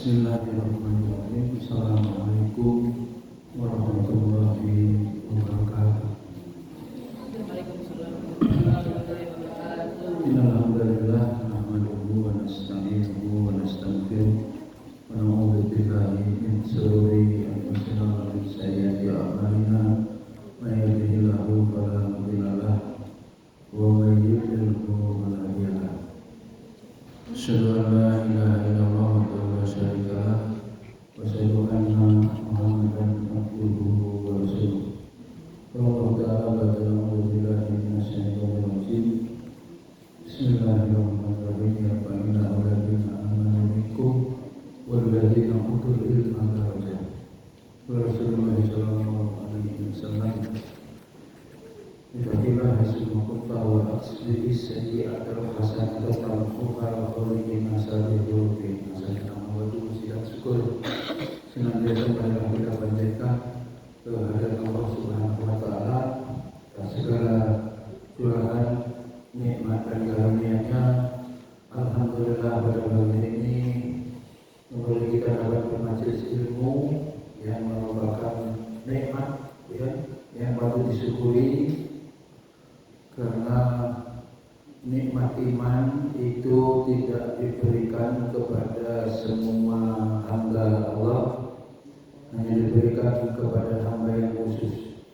Bismillahirrahmanirrahim. Assalamualaikum warahmatullahi wabarakatuh. Innal hamdalillah nahmaduhu wa nasta'inuhu wa nastaghfiruh wa na'udzu billahi min shururi anfusina wa min sayyiati a'malina. May yahdihillahu fala mudilla lahu wa may yudlilhu fala hadiya lahu. Asyhadu an la ilaha illallah wa syarika lah wa asyhadu anna Muhammadan abduhu wa rasuluh. Allah Ta'ala ba'da a'udzu billahi minasy syaithanir rajim. Bismillahirrahmanirrahim. Ya ayyuhal ladzina amanu minkum wal ladzina utul ilma darajat. Rasulullah sallallahu alaihi wasallam Ibadillah hasil makutta wa aksli sayyi'atul hasanat al-fuqa wa khaliqin nasari dhulfi nasari amawadu sidak syukur senantiasa pada kita panjatkan kehadirat Allah Subhanahu wa Ta'ala dan segala curahan nikmat dan karunia-Nya. Alhamdulillah pada pagi ini kembali kita dapat bermajelis ilmu yang merupakan nikmat yang patut disyukuri. Karena nikmat iman itu tidak diberikan kepada semua hamba Allah, hanya diberikan kepada hamba yang khusus.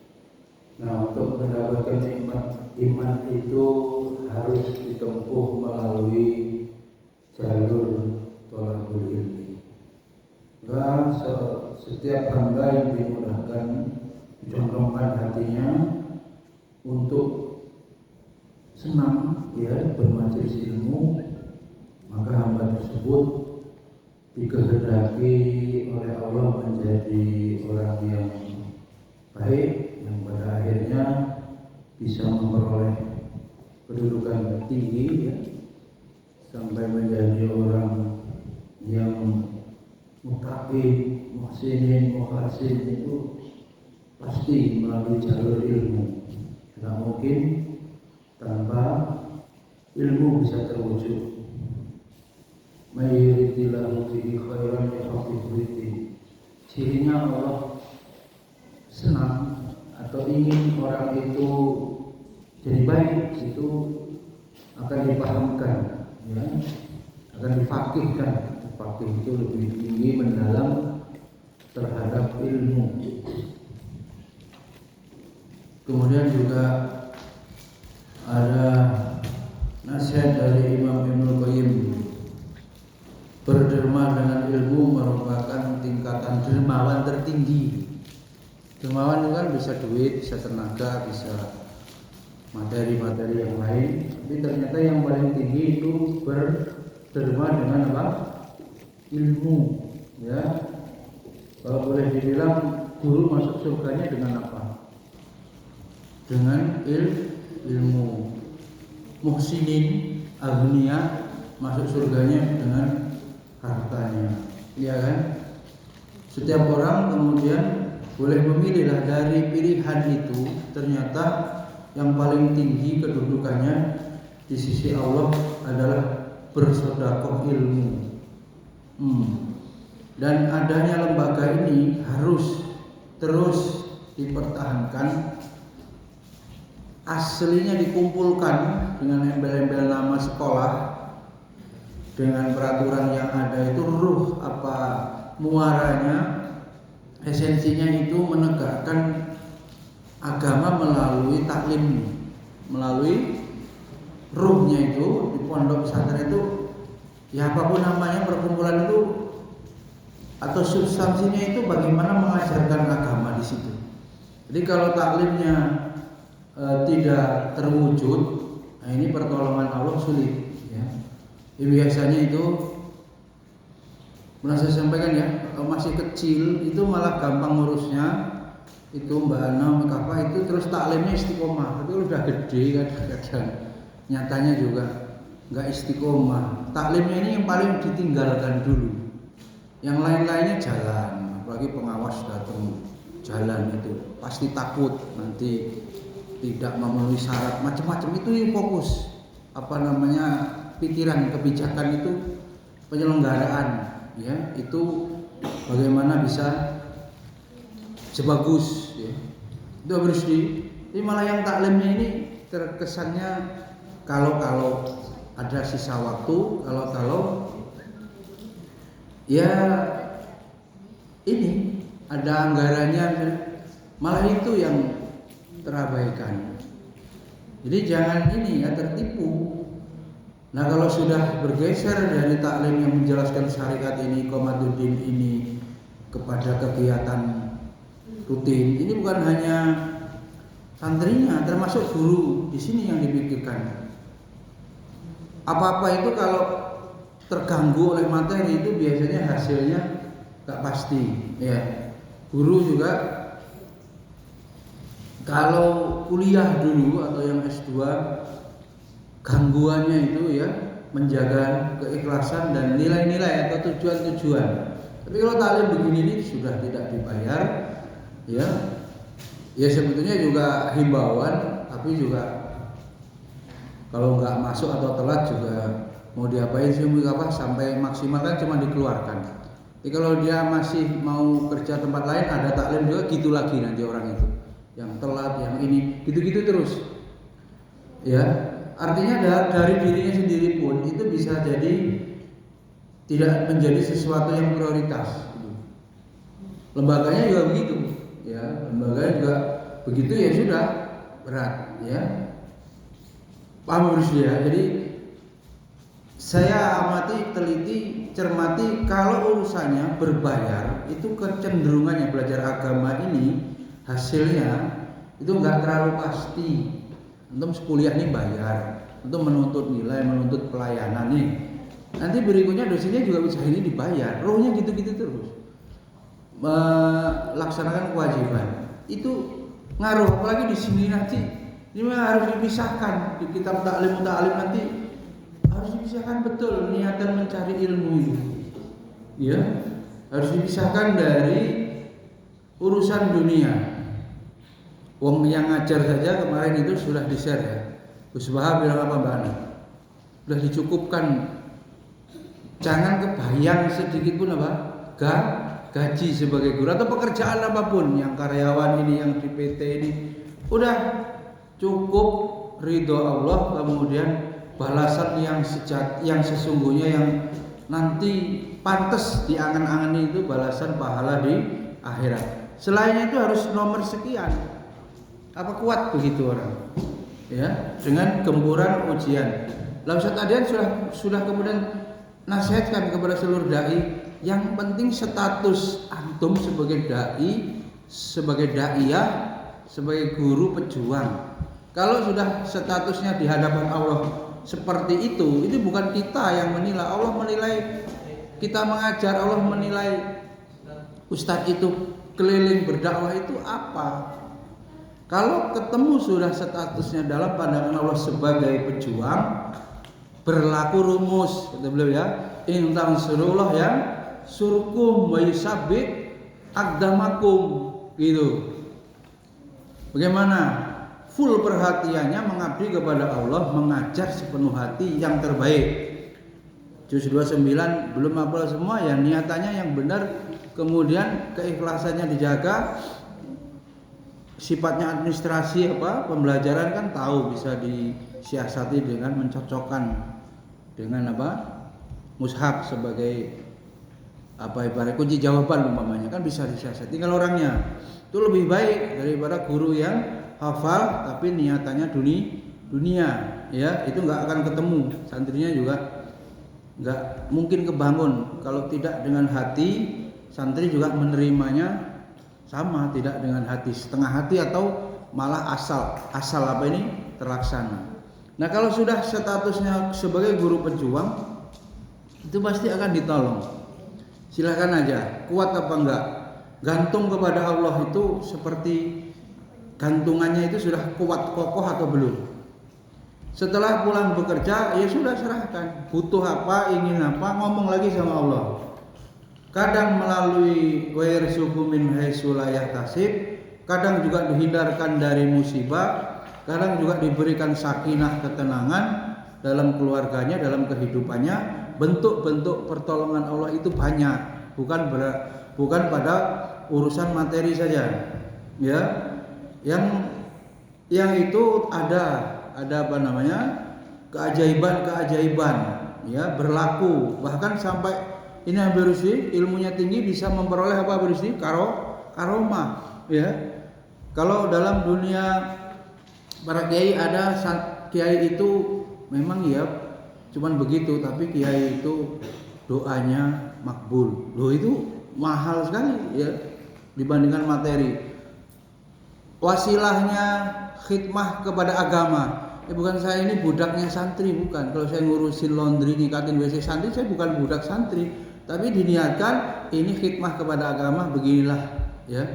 Nah, untuk mendapatkan nikmat iman itu harus ditempuh melalui jalur thalabul ilmi. Dan setiap hamba yang dimudahkan, condongkan hatinya untuk senang bermajelis ilmu, maka hamba tersebut dikehendaki oleh Allah menjadi orang yang baik, yang pada akhirnya bisa memperoleh kedudukan tinggi sampai menjadi orang yang muttaqin, muhsinin, muhsin. Itu pasti melalui jalur ilmu. Tidak mungkin tanpa ilmu bisa terwujud. Mayyiridillahu bihi khairan yafaqih bihi. Cirinya Allah senang atau ingin orang itu jadi baik, itu akan dipahamkan, akan difaqihkan. Faqih itu lebih tinggi, mendalam terhadap ilmu. Kemudian juga ada nasihat dari Imam Ibnul Qayyim. Berderma dengan ilmu merupakan tingkatan dermawan tertinggi. Dermawan itu kan bisa duit, bisa tenaga, bisa materi-materi yang lain. Tapi ternyata yang paling tinggi itu berderma dengan apa? Ilmu. Kalau boleh dibilang guru masuk surganya dengan apa? Dengan ilmu. Muhsinin, agnia masuk surganya dengan hartanya, kan? Setiap orang kemudian boleh memilihlah dari pilihan itu. Ternyata yang paling tinggi kedudukannya di sisi Allah adalah bersedekah ilmu. Dan adanya lembaga ini harus terus dipertahankan. Aslinya dikumpulkan dengan embel-embel nama sekolah, dengan peraturan yang ada itu ruh apa muaranya, esensinya itu menegakkan agama melalui taklim, melalui ruhnya itu di pondok pesantren itu, apapun namanya perkumpulan itu atau substansinya itu bagaimana mengajarkan agama di situ. Jadi kalau taklimnya tidak terwujud, ini pertolongan Allah sulit. Biasanya itu pernah saya sampaikan masih kecil itu malah gampang ngurusnya. Itu Mbak Ana, Mbak itu terus taklimnya istiqomah. Tapi udah gede kadang-kadang nyatanya juga nggak istiqomah. Taklimnya ini yang paling ditinggalkan dulu. Yang lain-lainnya jalan, apalagi pengawas datang jalan itu pasti takut nanti tidak memenuhi syarat macam-macam. Itu yang fokus pikiran kebijakan itu penyelenggaraan ya, itu bagaimana bisa sebagus ya. Itu harus jadi malah yang taklimnya ini terkesannya kalau ada sisa waktu, kalau ya ini ada anggarannya, malah itu yang terabaikan. Jadi jangan ini ya tertipu. Nah kalau sudah bergeser dari taklim yang menjelaskan syariat ini, Qomaduddin ini kepada kegiatan rutin, ini bukan hanya santrinya, termasuk guru di sini yang dipikirkan. Apa-apa itu kalau terganggu oleh materi itu biasanya hasilnya tak pasti. Ya, guru juga kalau kuliah dulu atau yang S2 gangguannya itu ya menjaga keikhlasan dan nilai-nilai atau tujuan-tujuan. Tapi kalau taklim begini ini sudah tidak dibayar, ya sebetulnya juga himbauan, tapi juga kalau nggak masuk atau telat juga mau diapain sih sampai maksimal kan cuma dikeluarkan. Jadi kalau dia masih mau kerja tempat lain ada taklim juga gitu lagi nanti orang itu, yang telat, yang ini, gitu-gitu terus, ya. Artinya dari dirinya sendiri pun itu bisa jadi tidak menjadi sesuatu yang prioritas. Lembaganya juga begitu, ya. Lembaganya juga begitu ya sudah berat, ya. Paham harus dia. Jadi saya amati, teliti, cermati kalau urusannya berbayar itu kecenderungannya belajar agama ini hasilnya itu nggak terlalu pasti. Antum kuliah nih bayar, untuk menuntut nilai, menuntut pelayanan nih. Nanti berikutnya dosennya juga bisa ini dibayar. Rohnya gitu-gitu terus. Melaksanakan kewajiban. Itu ngaruh, apalagi di sini nanti. Ini harus dipisahkan di kitab taklim nanti harus dipisahkan betul niatan mencari ilmu itu. Ya, harus dipisahkan dari urusan dunia. Wong yang ngajar saja kemarin itu sudah di-share ya. Gus Baha bilang apa Mbak Ana? Sudah dicukupkan. Jangan kebayang sedikit pun apa? Gaji sebagai guru atau pekerjaan apapun, yang karyawan ini, yang di PT ini, udah cukup ridho Allah, kemudian balasan yang sesungguhnya yang nanti pantas diangan-angan itu balasan pahala di akhirat. Selainnya itu harus nomor sekian. Apa kuat begitu orang, ya, dengan gempuran ujian. Lalu Ustaz Adian sudah kemudian nasihatkan kepada seluruh dai, yang penting status antum sebagai dai, sebagai daiyah, sebagai guru pejuang. Kalau sudah statusnya di hadapan Allah seperti itu bukan kita yang menilai. Allah menilai kita mengajar, Allah menilai ustadz itu keliling berdakwah itu apa. Kalau ketemu sudah statusnya dalam pandangan Allah sebagai pejuang, berlaku rumus kata beliau ya, in tansurullah yang surkum wa yusabbit aqdamakum, gitu. Bagaimana? Full perhatiannya mengabdi kepada Allah, mengajar sepenuh hati yang terbaik. Juz 29 belum hafal semua ya, niatannya yang benar, kemudian keikhlasannya dijaga. Sifatnya administrasi pembelajaran kan tahu bisa disiasati dengan mencocokkan dengan mushaf sebagai ibarat kunci jawaban umpamanya, kan bisa disiasati. Tinggal orangnya itu lebih baik daripada guru yang hafal tapi niatannya dunia, ya, itu nggak akan ketemu. Santrinya juga nggak mungkin kebangun kalau tidak dengan hati. Santri juga menerimanya sama, tidak dengan hati, setengah hati atau malah asal terlaksana. Nah kalau sudah statusnya sebagai guru pejuang, itu pasti akan ditolong. Silakan aja, kuat apa enggak, gantung kepada Allah itu seperti gantungannya itu sudah kuat kokoh atau belum. Setelah pulang bekerja ya sudah serahkan, butuh apa, ingin apa, ngomong lagi sama Allah. Kadang melalui wairzuqhu min haitsu la yahtasib, kadang juga dihindarkan dari musibah, kadang juga diberikan sakinah, ketenangan dalam keluarganya, dalam kehidupannya, bentuk-bentuk pertolongan Allah itu banyak, bukan pada urusan materi saja, ya. Yang itu ada apa namanya, keajaiban, ya, berlaku, bahkan sampai ini Habib Rusdi ilmunya tinggi bisa memperoleh apa Habib Rusdi? Karomah, ya. Kalau dalam dunia para kiai ada kiai itu memang ya cuman begitu, tapi kiai itu doanya makbul. Loh, itu mahal sekali ya dibandingkan materi. Wasilahnya khidmah kepada agama. Bukan saya ini budaknya santri, bukan. Kalau saya ngurusin laundry, nyikatin WC santri, saya bukan budak santri, tapi diniatkan ini khidmah kepada agama, beginilah, ya.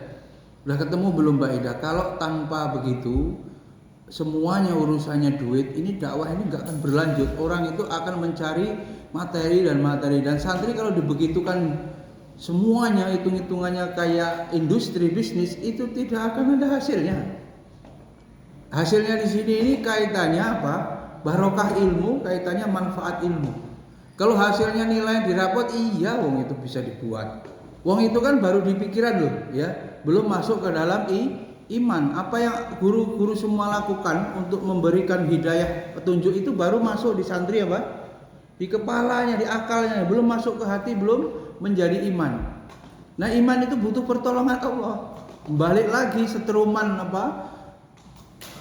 Udah ketemu belum Mbak Ida? Kalau tanpa begitu, semuanya urusannya duit, ini dakwah ini nggak akan berlanjut. Orang itu akan mencari materi, dan santri kalau dibegitukan semuanya hitung-hitungannya kayak industri bisnis, itu tidak akan ada hasilnya. Hasilnya di sini ini kaitannya apa? Barokah ilmu, kaitannya manfaat ilmu. Kalau hasilnya nilai dirapot, iya, wong itu bisa dibuat. Wong itu kan baru di pikiran loh, ya, belum masuk ke dalam iman. Apa yang guru-guru semua lakukan untuk memberikan hidayah petunjuk itu baru masuk di santri apa? Di kepalanya, di akalnya, belum masuk ke hati, belum menjadi iman. Nah, iman itu butuh pertolongan Allah. Balik lagi seteruman apa?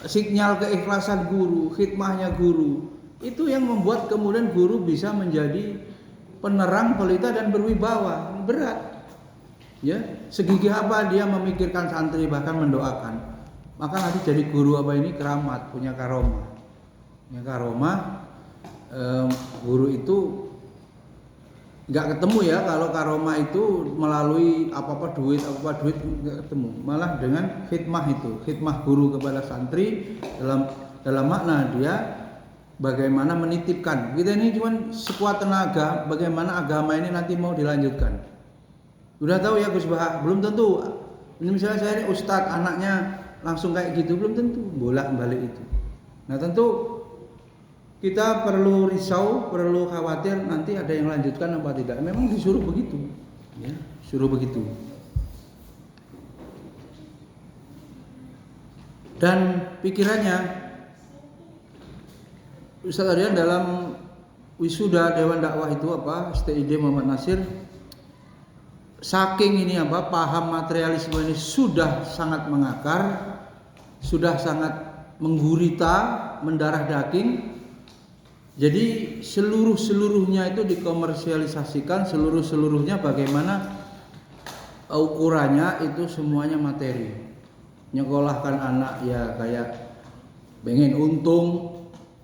Sinyal keikhlasan guru, khidmahnya guru. Itu yang membuat kemudian guru bisa menjadi penerang, pelita dan berwibawa. Berat. Ya, segigih apa dia memikirkan santri, bahkan mendoakan. Maka nanti jadi guru apa ini keramat, punya karomah. Punya karomah, guru itu nggak ketemu ya, kalau karomah itu melalui apa duit nggak ketemu. Malah dengan khidmah itu, khidmah guru kepada santri dalam makna dia bagaimana menitipkan. Kita ini cuma sekuat tenaga, bagaimana agama ini nanti mau dilanjutkan. Udah tahu ya Gus Bah, belum tentu. Ini misalnya saya ini ustadz, anaknya langsung kayak gitu, belum tentu bolak-balik itu. Nah, tentu kita perlu risau, perlu khawatir nanti ada yang lanjutkan apa tidak. Memang disuruh begitu, ya, suruh begitu. Dan pikirannya Ustaz Aryan dalam wisuda Dewan Dakwah itu apa, STID Muhammad Nasir, saking ini apa, paham materialisme ini sudah sangat mengakar, sudah sangat menggurita, mendarah daging. Jadi seluruhnya itu dikomersialisasikan, seluruhnya bagaimana ukurannya itu semuanya materi. Nyekolahkan anak ya kayak pengen untung,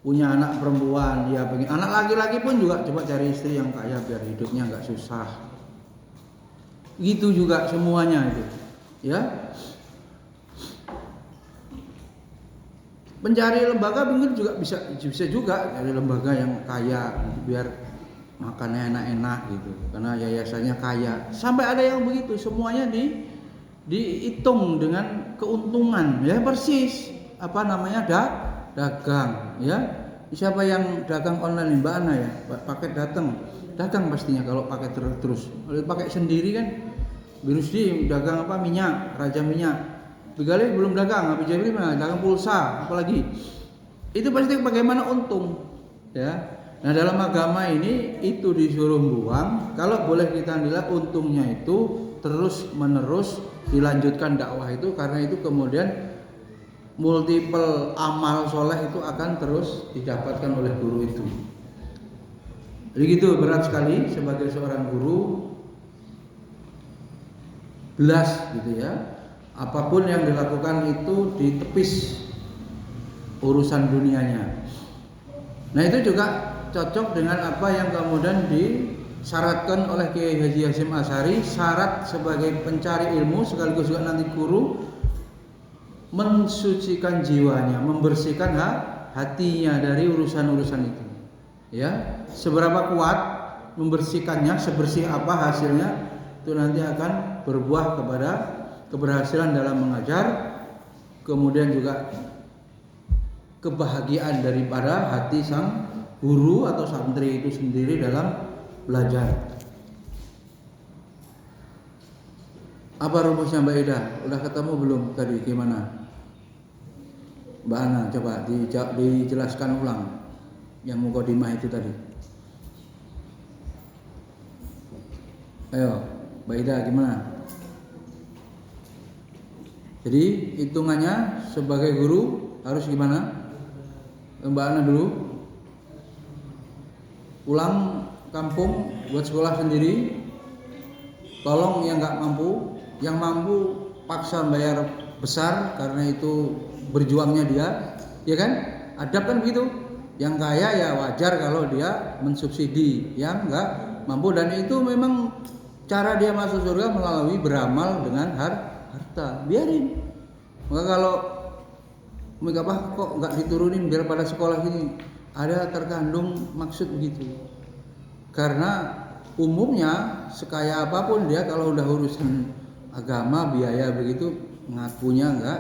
punya anak perempuan ya pengen, anak laki-laki pun juga coba cari istri yang kaya biar hidupnya nggak susah. Gitu juga semuanya itu, ya. Mencari lembaga mungkin juga bisa juga cari lembaga yang kaya biar makannya enak-enak gitu, karena yayasannya kaya. Sampai ada yang begitu, semuanya dihitung dengan keuntungan, ya persis apa namanya dagang, ya. Siapa yang dagang online Mbak Ana ya, paket dagang pastinya kalau pakai terus. Kalau pakai sendiri kan, virus di dagang apa minyak, raja minyak. Begali belum dagang, Habib Jabir dagang pulsa, apalagi. Itu pasti bagaimana untung, ya. Nah, dalam agama ini itu disuruh buang. Kalau boleh kita nilai untungnya itu terus menerus dilanjutkan dakwah itu, karena itu kemudian multiple amal soleh itu akan terus didapatkan oleh guru itu. Jadi gitu, berat sekali sebagai seorang guru, belas gitu ya. Apapun yang dilakukan itu ditepis urusan dunianya. Nah, itu juga cocok dengan apa yang kemudian disyaratkan oleh Kiai Haji Hasyim Asy'ari, syarat sebagai pencari ilmu sekaligus juga nanti guru, mensucikan jiwanya, membersihkan hatinya dari urusan-urusan itu. Ya, seberapa kuat membersihkannya, sebersih apa hasilnya, itu nanti akan berbuah kepada keberhasilan dalam mengajar, kemudian juga kebahagiaan daripada hati sang guru atau santri itu sendiri dalam belajar. Apa rumusnya Mbak Ida? Udah ketemu belum tadi gimana? Mbak Ana coba dijelaskan ulang yang mukadimah itu tadi. Ayo Mbak Ida gimana? Jadi hitungannya sebagai guru harus gimana? Mbak Ana dulu. Pulang kampung buat sekolah sendiri. Tolong yang nggak mampu, yang mampu paksa bayar besar karena itu berjuangnya dia, ya kan? Adab kan begitu. Yang kaya ya wajar kalau dia mensubsidi, yang nggak mampu, dan itu memang cara dia masuk surga melalui beramal dengan harta. Biarin. Maka kalau apa kok nggak diturunin biar pada sekolah ini, ada terkandung maksud begitu. Karena umumnya sekaya apapun dia kalau udah urusan agama biaya begitu ngakunya nggak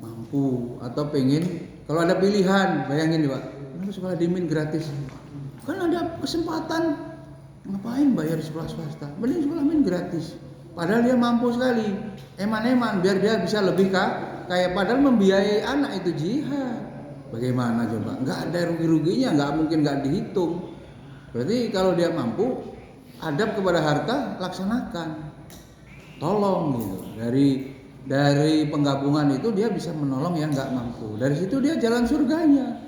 mampu atau pengen. Kalau ada pilihan, bayangin Pak, kenapa sekolah dimin gratis? Kan ada kesempatan, ngapain bayar sekolah swasta? Mending sekolah min gratis. Padahal dia mampu sekali, eman-eman biar dia bisa lebih kayak padahal membiayai anak itu jihad. Bagaimana coba? Nggak ada rugi-ruginya, nggak mungkin nggak dihitung. Berarti kalau dia mampu, adab kepada harta laksanakan, tolong gitu. Dari penggabungan itu dia bisa menolong yang nggak mampu. Dari situ dia jalan surganya.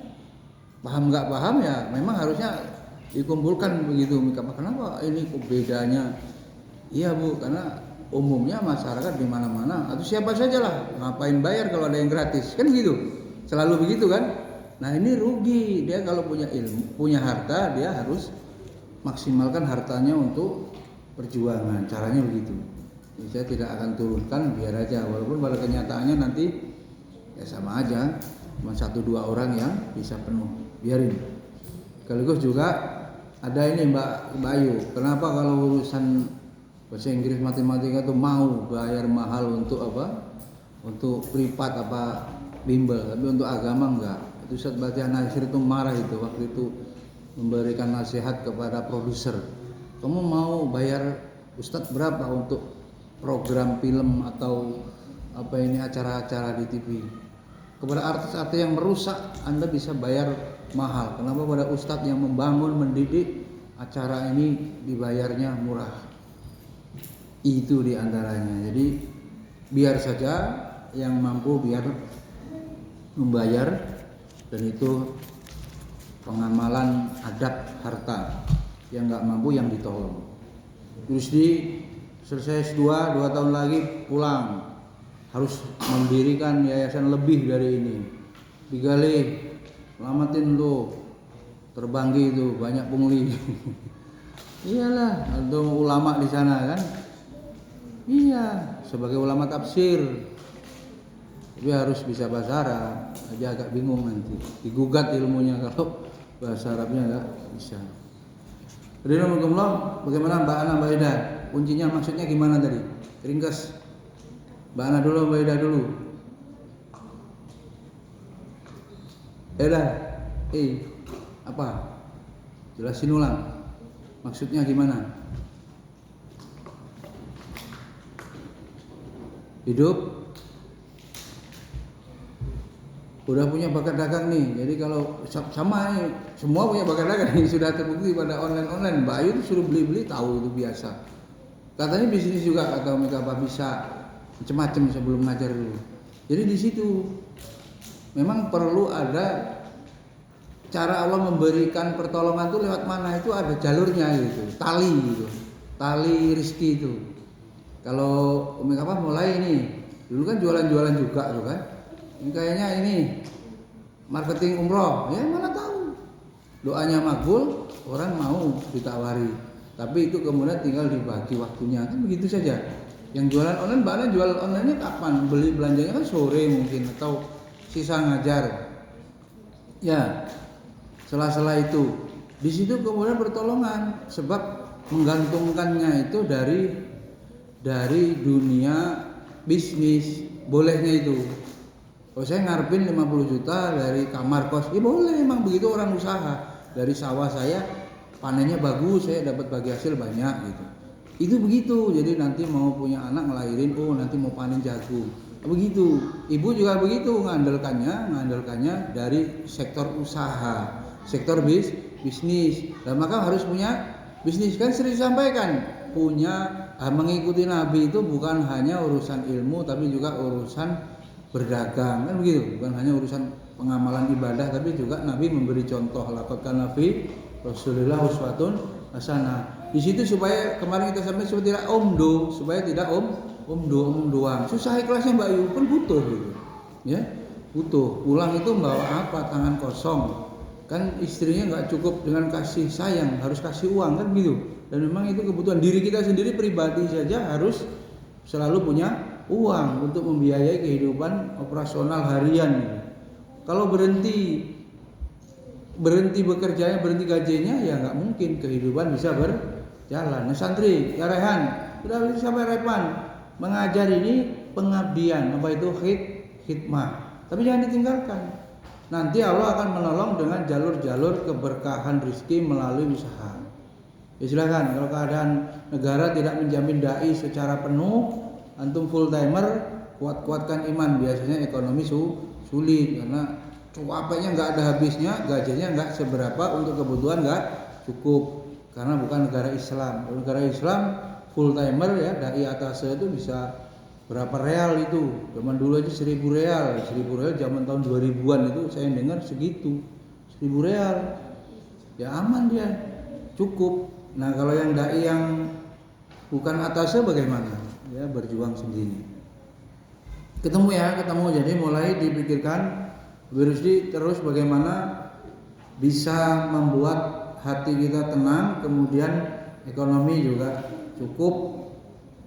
Paham nggak paham ya? Memang harusnya dikumpulkan begitu. Kenapa ini kok bedanya? Iya Bu, karena umumnya masyarakat di mana-mana atau siapa saja lah ngapain bayar kalau ada yang gratis kan gitu. Selalu begitu kan? Nah ini rugi dia kalau punya ilmu, punya harta dia harus maksimalkan hartanya untuk perjuangan. Caranya begitu. Jadi saya tidak akan turunkan, biar aja. Walaupun pada kenyataannya nanti ya sama aja, cuma 1-2 orang yang bisa penuh. Biarin. Sekaligus juga ada ini Mbak Ayu. Kenapa kalau urusan bahasa Inggris matematika itu mau bayar mahal untuk apa? Untuk privat apa bimbel, tapi untuk agama enggak. Itu Ustaz Batian Nasir itu marah itu waktu itu memberikan nasihat kepada produser. Kamu mau bayar Ustadz berapa untuk program film atau apa ini acara-acara di TV? Kepada artis-artis yang merusak Anda bisa bayar mahal. Kenapa pada Ustadz yang membangun, mendidik acara ini dibayarnya murah? Itu diantaranya. Jadi biar saja yang mampu biar membayar, dan itu pengamalan adab harta. Yang nggak mampu yang ditolong. Terus selesai S2 2 tahun lagi pulang, harus mendirikan yayasan lebih dari ini. Digali, selamatin tuh terbanggi itu banyak pungli. Iyalah, ada ulama di sana kan. Iya, sebagai ulama tafsir. Tapi harus bisa bahasa Arab, aja agak bingung nanti. Digugat ilmunya kalau bahasa Arabnya enggak bisa. Bagaimana Mbak Ana, Mbak Ida? Kuncinya maksudnya gimana tadi? Ringkas. Mbak Ana dulu, Mbak Ida dulu. Ida, apa? Jelasin ulang. Maksudnya gimana? Hidup udah punya bakat dagang nih, jadi kalau sama nih, semua punya bakat dagang nih, sudah terbukti pada online. Mbak Ayu itu suruh beli tahu itu biasa. Katanya bisnis juga atau mereka apa bisa macam-macam sebelum ngajar dulu. Jadi di situ memang perlu ada cara Allah memberikan pertolongan itu lewat mana, itu ada jalurnya gitu, tali rezeki itu. Kalau mereka mulai ini dulu kan jualan-jualan juga tuh kan. Ini kayaknya ini marketing umroh, ya mana tahu. Doanya makbul, orang mau ditawari. Tapi itu kemudian tinggal dibagi waktunya, kan begitu saja. Yang jualan online, bahkan jual online-nya kapan? Beli belanjanya kan sore mungkin atau sisa ngajar. Ya, sela-sela itu. Di situ kemudian pertolongan, sebab menggantungkannya itu dari dunia bisnis, bolehnya itu. Kalau saya ngarepin 50 juta dari kamar kos, ya boleh, emang begitu orang usaha. Dari sawah saya panennya bagus, saya dapat bagi hasil banyak gitu. Itu begitu. Jadi nanti mau punya anak ngelahirin, oh nanti mau panen jagung. Begitu. Ibu juga begitu ngandalkannya dari sektor usaha, sektor bisnis. Dan maka harus punya bisnis, kan sering disampaikan, mengikuti Nabi itu bukan hanya urusan ilmu tapi juga urusan berdagang, kan begitu. Bukan hanya urusan pengamalan ibadah tapi juga Nabi memberi contoh, laqad kana fi Rasulillah uswatun hasanah. Di situ supaya kemarin kita sampai supaya tidak omdo, supaya tidak doang. Susah ikhlasnya Mbak Yu, kan butuh gitu. Ya, butuh. Pulang itu membawa apa? Tangan kosong. Kan istrinya nggak cukup dengan kasih sayang, harus kasih uang, kan gitu. Dan memang itu kebutuhan diri kita sendiri pribadi saja harus selalu punya uang untuk membiayai kehidupan operasional harian. Kalau berhenti bekerjanya, berhenti gajinya, ya nggak mungkin kehidupan bisa berjalan. Nah, santri, ya Rehan, sudah sampai Repan mengajar ini pengabdian, apa itu hikmah. Tapi jangan ditinggalkan. Nanti Allah akan menolong dengan jalur-jalur keberkahan rezeki melalui usaha. Ya silakan, kalau keadaan negara tidak menjamin dai secara penuh, antum full timer, kuatkan iman. Biasanya ekonomi sulit karena cuapanya nggak ada habisnya, gajinya nggak seberapa, untuk kebutuhan nggak cukup karena bukan negara Islam. Kalau negara Islam full timer ya, dai atas itu bisa berapa real itu. Zaman dulu aja 1000 real zaman tahun 2000-an itu saya dengar segitu. 1000 real. Ya aman dia. Cukup. Nah, kalau yang dai yang bukan atasnya bagaimana? Ya berjuang sendiri. Ketemu. Jadi mulai dipikirkan Wirusdi terus bagaimana bisa membuat hati kita tenang, kemudian ekonomi juga cukup,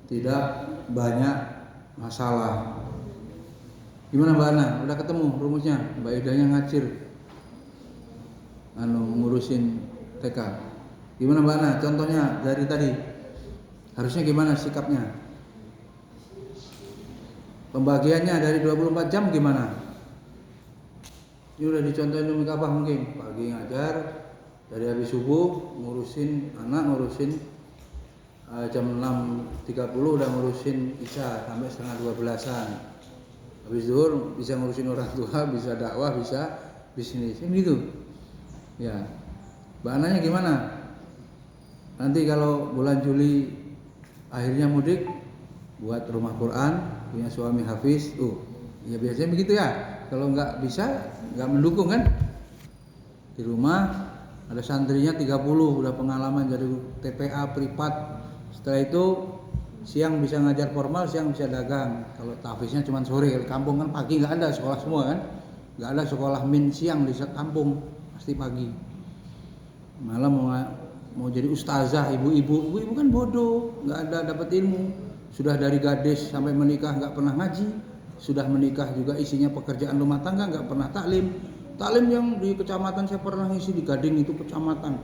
tidak banyak masalah. Gimana Mbak Ana? Udah ketemu rumusnya? Mbak Idanya ngacir ngurusin TK. Gimana Mbak Ana? Contohnya dari tadi harusnya gimana sikapnya? Pembagiannya dari 24 jam gimana? Ini udah dicontohin dulu apa mungkin? Pagi ngajar, dari habis subuh ngurusin anak, ngurusin jam 6.30 udah ngurusin isya sampai setengah 12-an. Habis zuhur bisa ngurusin orang tua, bisa dakwah, bisa bisnis, gitu. Ya, Mbak Ananya gimana? Nanti kalau bulan Juli akhirnya mudik, buat rumah Quran, punya suami hafiz, ya biasanya begitu ya. Kalau nggak bisa, nggak mendukung kan? Di rumah ada santrinya 30, udah pengalaman jadi TPA privat. Setelah itu siang bisa ngajar formal, siang bisa dagang. Kalau tahfiznya cuma sore, kalau kampung kan pagi nggak ada sekolah semua kan, nggak ada sekolah min siang di kampung, pasti pagi. Malah mau jadi ustazah, ibu-ibu kan bodoh, nggak ada dapat ilmu. Sudah dari gadis sampai menikah nggak pernah ngaji, sudah menikah juga isinya pekerjaan rumah tangga, nggak pernah taklim. Taklim yang di kecamatan saya pernah ngisi di Gading itu kecamatan,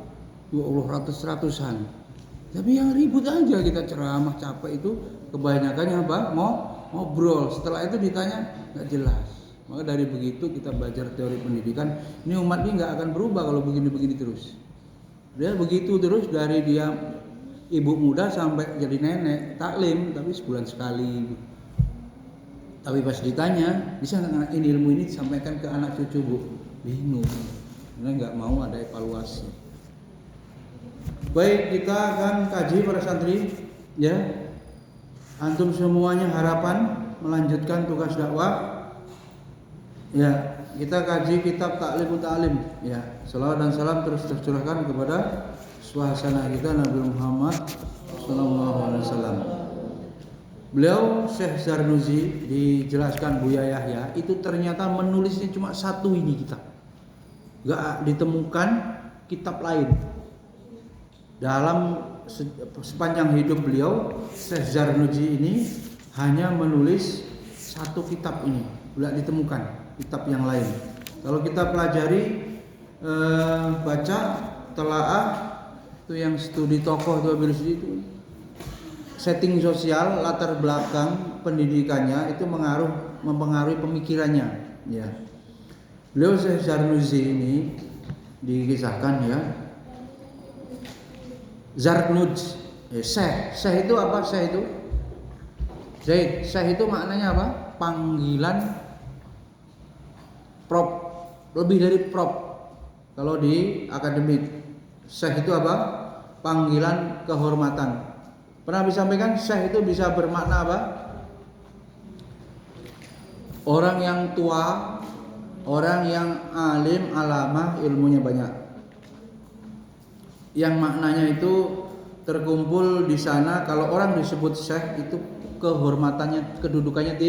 ya Allah ratusan. Tapi yang ribut aja kita ceramah capek itu kebanyakannya apa? Ngobrol. Setelah itu ditanya nggak jelas. Maka dari begitu kita belajar teori pendidikan. Ini umat ini nggak akan berubah kalau begini-begini terus. Dia begitu terus dari dia ibu muda sampai jadi nenek taklim, tapi sebulan sekali. Tapi pas ditanya bisa nggak ini ilmu ini disampaikan ke anak cucu Bu? Bingung. Karena nggak mau ada evaluasi. Baik, kita akan kaji para santri ya. Antum semuanya harapan melanjutkan tugas dakwah. Ya, kita kaji kitab Ta'limut Ta'lim ya. Salawat dan salam terus tercurahkan kepada suasana kita Nabi Muhammad sallallahu alaihi wasallam. Beliau Syekh Zarnuzi dijelaskan Buya Yahya itu ternyata menulisnya cuma satu ini kitab. Enggak ditemukan kitab lain. Dalam sepanjang hidup beliau, Syekh Zarnuji ini hanya menulis satu kitab ini, tidak ditemukan kitab yang lain. Kalau kita pelajari, baca, telaah, itu yang studi tokoh itu setting sosial, latar belakang pendidikannya itu mempengaruhi pemikirannya. Ya, beliau Syekh Zarnuji ini dikisahkan ya. Zarnuj. Syekh itu apa? Syekh itu Zaid. Syekh itu maknanya apa? Panggilan prop, lebih dari prop. Kalau di akademik, syekh itu apa? Panggilan kehormatan. Pernah disampaikan syekh itu bisa bermakna apa? Orang yang tua, orang yang alim, alamah, ilmunya banyak. Yang maknanya itu terkumpul di sana. Kalau orang disebut syekh itu kehormatannya, kedudukannya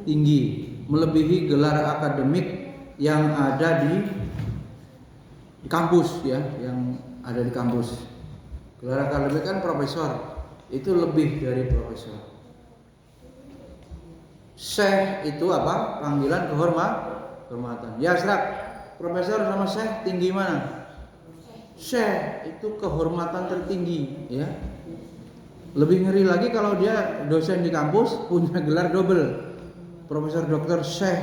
tinggi, melebihi gelar akademik yang ada di kampus ya, yang ada di kampus. Gelar akademik kan profesor, itu lebih dari profesor. Syekh itu apa? Panggilan kehormatan. Ya, Asrak, profesor sama syekh tinggi mana? Syekh itu kehormatan tertinggi ya. Lebih ngeri lagi kalau dia dosen di kampus punya gelar double. Profesor Dr. Syekh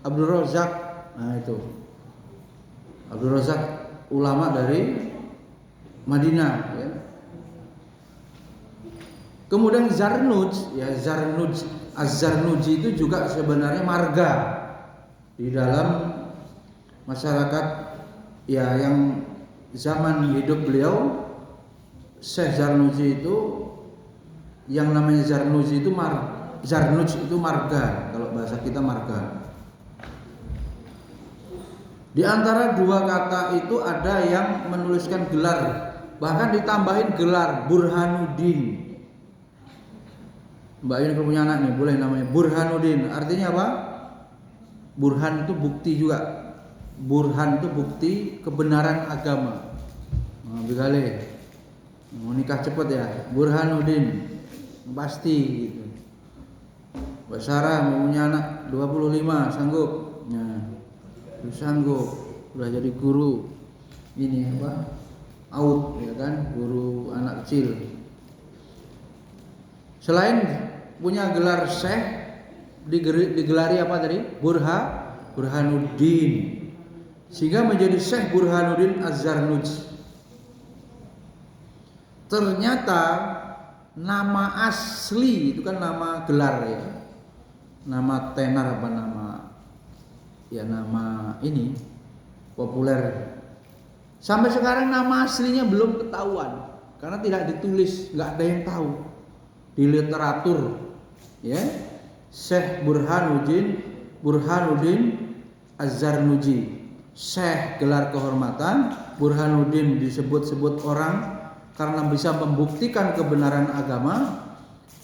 Abdul Razak. Nah itu. Abdul Razak ulama dari Madinah ya. Kemudian Zarnuj ya, Az-Zarnuji itu juga sebenarnya marga di dalam masyarakat ya, yang zaman hidup beliau Syekh Zarnuji itu, yang namanya Zarnuji itu Zarnuj itu marga, kalau bahasa kita marga. Di antara dua kata itu ada yang menuliskan gelar, bahkan ditambahin gelar Burhanuddin. Mbak Yun punya anak nih, boleh namanya Burhanuddin. Artinya apa? Burhan itu bukti juga. Burhan itu bukti kebenaran agama. Nah, begale. Mau nikah cepet ya, Burhanuddin. Pasti gitu. Mbak Sarah mau punya anak 25, sanggup? Nah, sanggup. Udah jadi guru. Ini apa? Out ya kan, guru anak kecil. Selain punya gelar syekh, digelari apa tadi? Burhanuddin. Sehingga menjadi Syekh Burhanuddin Az-Zarnuj. Ternyata nama asli itu kan nama gelar ya. Nama tenar apa nama? Ya nama ini populer. Sampai sekarang nama aslinya belum ketahuan karena tidak ditulis, nggak ada yang tahu di literatur ya. Syekh Burhanuddin Az-Zarnuji, Syekh gelar kehormatan, Burhanuddin disebut-sebut orang karena bisa membuktikan kebenaran agama.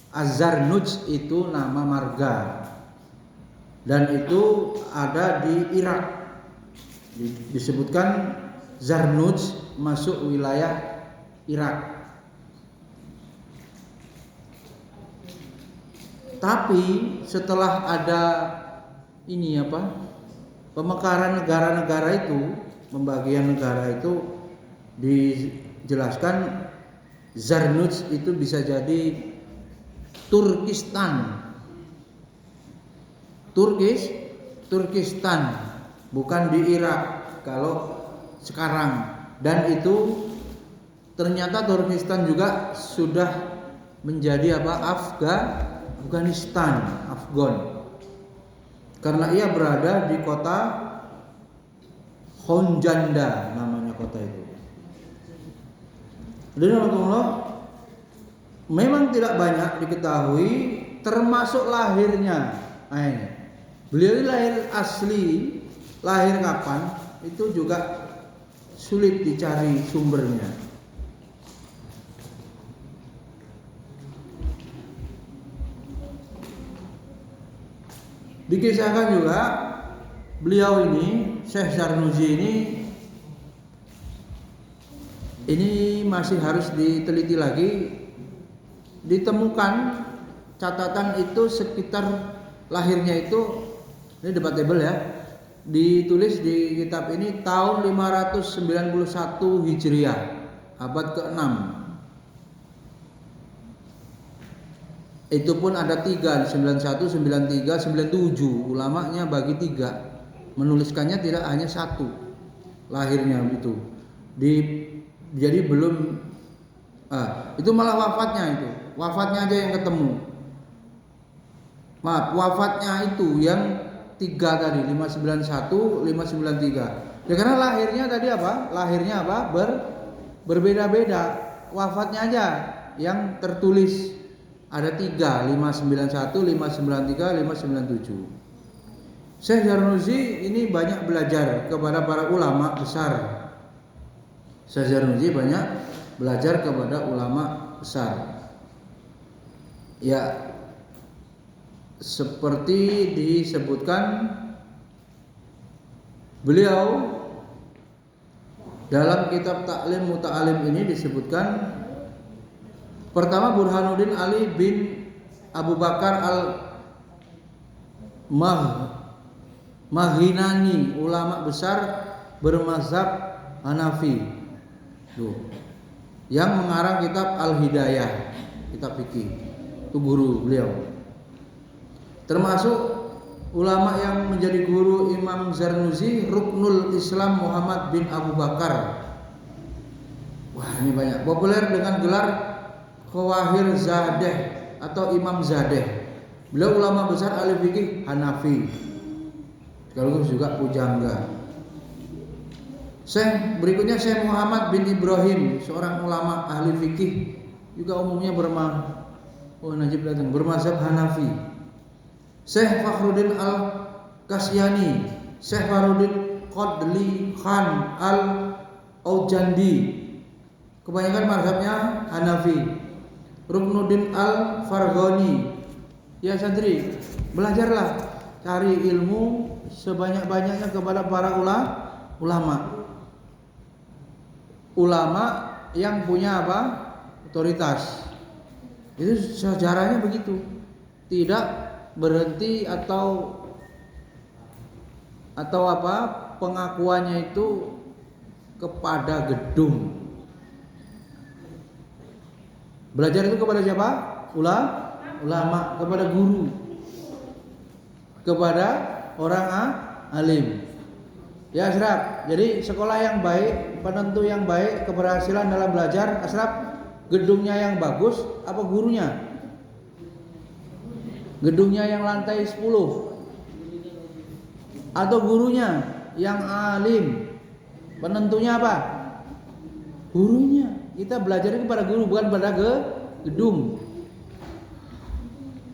Az-Zarnuj itu nama marga dan itu ada di Irak. Disebutkan Zarnuj masuk wilayah Irak. Tapi setelah ada ini apa, pemekaran negara-negara itu, pembagian negara itu, dijelaskan Zarnuj itu bisa jadi Turkistan, bukan di Irak kalau sekarang. Dan itu ternyata Turkistan juga sudah menjadi apa? Afghanistan, karena ia berada di kota Khonjanda, namanya kota itu. Dan Allah memang tidak banyak diketahui, termasuk lahirnya. Beliau lahir asli, lahir kapan itu juga sulit dicari sumbernya. Dikisahkan juga beliau ini, Syekh Zarnuji ini masih harus diteliti lagi. Ditemukan catatan itu sekitar lahirnya itu, ini debatable ya, ditulis di kitab ini tahun 591 Hijriah, abad ke-6. Itu pun ada 3, 91, 93, 97. Ulamanya bagi 3. Menuliskannya tidak hanya 1 lahirnya itu. Jadi belum Itu malah wafatnya aja yang ketemu. Maaf, wafatnya itu yang 3 tadi, 591, 593. Ya karena lahirnya tadi apa? Lahirnya apa? Berbeda-beda. Wafatnya aja yang tertulis ada 3, 591, 593, 597. Syekh Zarnuji ini banyak belajar kepada para ulama besar. Syekh Zarnuji banyak belajar kepada ulama besar. Ya, seperti disebutkan beliau dalam kitab Ta'lim Muta'alim ini disebutkan pertama Burhanuddin Ali bin Abu Bakar al-Maghinani, ulama besar bermazhab Hanafi. Yang mengarang kitab Al-Hidayah, kitab fikih. Itu guru beliau. Termasuk ulama yang menjadi guru Imam Zarnuji, Ruknul Islam Muhammad bin Abu Bakar. Wah, ini banyak. Populer dengan gelar Khawahir Zadeh atau Imam Zadeh. Beliau ulama besar ahli fikih Hanafi. Sekaligus juga pujangga. Berikutnya Syekh Muhammad bin Ibrahim, seorang ulama ahli fikih, juga umumnya bermazhab Hanafi. Syekh Fakhruddin Al-Kasyani, Syekh Fakhruddin Qadli Khan Al-Aujandi, kebanyakan mazhabnya Hanafi. Ruknuddin Al-Farghani. Ya santri, belajarlah, cari ilmu sebanyak-banyaknya kepada para ulama yang punya apa? Otoritas. Itu sejarahnya begitu. Tidak berhenti atau apa pengakuannya itu kepada gedung. Belajar itu kepada siapa? Ulama, kepada guru, kepada orang alim. Ya Ashraf, jadi sekolah yang baik, penentu yang baik, keberhasilan dalam belajar, Ashraf, gedungnya yang bagus apa gurunya? Gedungnya yang lantai 10 atau gurunya yang alim? Penentunya apa? Gurunya. Kita belajar itu pada guru, bukan pada gedung.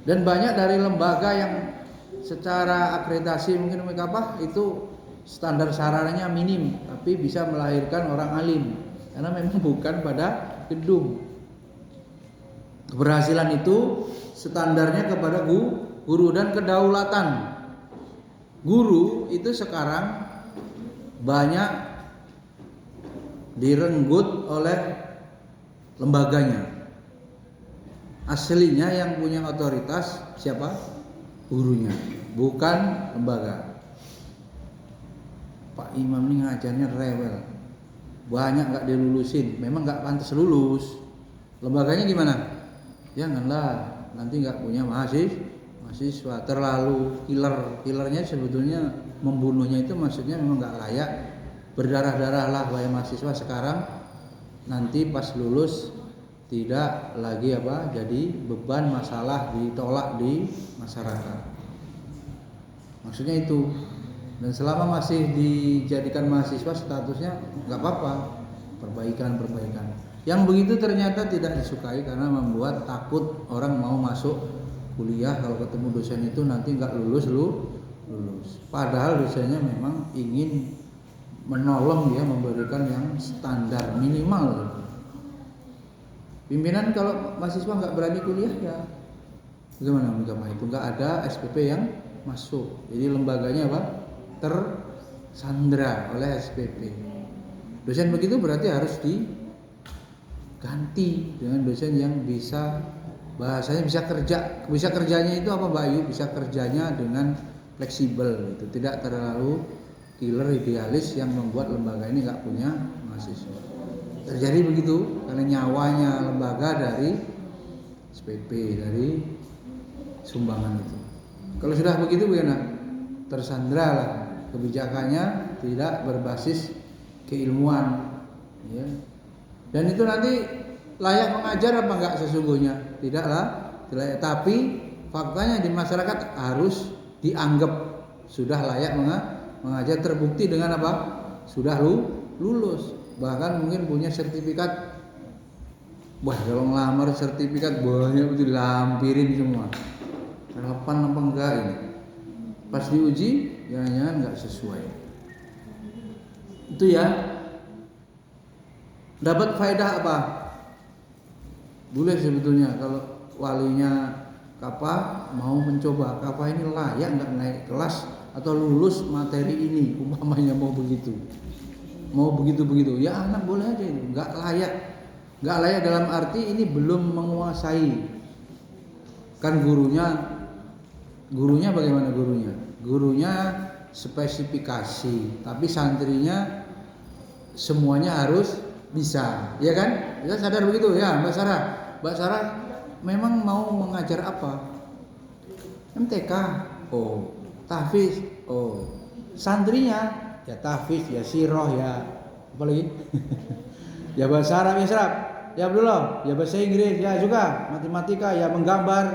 Dan banyak dari lembaga yang secara akreditasi mungkin apa itu standar sarannya minim, tapi bisa melahirkan orang alim karena memang bukan pada gedung. Keberhasilan itu standarnya kepada guru dan kedaulatan. Guru itu sekarang banyak direnggut oleh lembaganya. Aslinya yang punya otoritas siapa? Gurunya, bukan lembaga. Pak Imam ini ngajarnya rewel, banyak nggak dilulusin, memang nggak pantas lulus. Lembaganya gimana? Janganlah, nanti nggak punya mahasiswa, terlalu killernya sebetulnya membunuhnya itu maksudnya memang nggak layak. Berdarah-darah lah wahai mahasiswa sekarang, nanti pas lulus tidak lagi jadi beban masalah ditolak di masyarakat. Maksudnya itu. Dan selama masih dijadikan mahasiswa statusnya nggak apa-apa, perbaikan. Yang begitu ternyata tidak disukai karena membuat takut orang mau masuk kuliah kalau ketemu dosen itu nanti nggak lulus. Padahal dosennya memang ingin menolong dia, memberikan yang standar minimal. Pimpinan kalau mahasiswa nggak berani kuliah ya bagaimana itu? Nggak ada SPP yang masuk. Jadi lembaganya tersandra oleh SPP. Dosen begitu berarti harus diganti dengan dosen yang bisa bahasanya bisa kerjanya itu apa Mbak Ayu? Bisa kerjanya dengan fleksibel itu, tidak terlalu killer idealis yang membuat lembaga ini nggak punya mahasiswa. Terjadi begitu karena nyawanya lembaga dari SPP, dari sumbangan itu. Kalau sudah begitu bagaimana? Tersandra lah, kebijakannya tidak berbasis keilmuan, ya. Dan itu nanti layak mengajar apa enggak sesungguhnya? Tidaklah layak, tapi faktanya di masyarakat harus dianggap sudah layak mengajar, terbukti dengan apa? Sudah lulus, bahkan mungkin punya sertifikat. Wah, kalau ngelamar sertifikat banyak itu dilampirin semua. Relevan apa enggak ini? Pas diuji, jangan-jangan enggak sesuai. Itu ya. Dapat faedah apa? Boleh sebetulnya kalau walinya Kapa mau mencoba, Kapa ini layak nggak naik kelas atau lulus materi ini, umpamanya mau begitu ya anak boleh aja itu. Nggak layak dalam arti ini belum menguasai. Kan gurunya bagaimana gurunya spesifikasi, tapi santrinya semuanya harus bisa, ya kan? Kita sadar begitu ya, Mbak Sarah memang mau mengajar apa? MTK, oh, tahfiz, oh, santrinya ya tahfiz, ya siroh, ya apa lagi? Ya bahasa Arab, ya Sarah, ya Abdullah, ya bahasa Inggris, ya juga matematika, ya menggambar,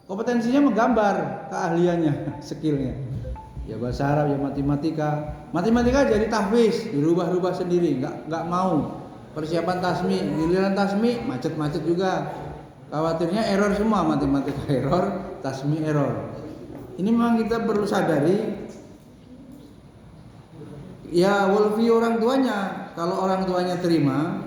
kompetensinya menggambar, keahliannya, skillnya. Ya bahasa Arab, ya matematika jadi tahfiz, dirubah-rubah sendiri, nggak mau. Persiapan tasmi, giliran tasmi macet juga. Khawatirnya error semua, matematika error, tasmi error. Ini memang kita perlu sadari. Ya walfi orang tuanya, kalau orang tuanya terima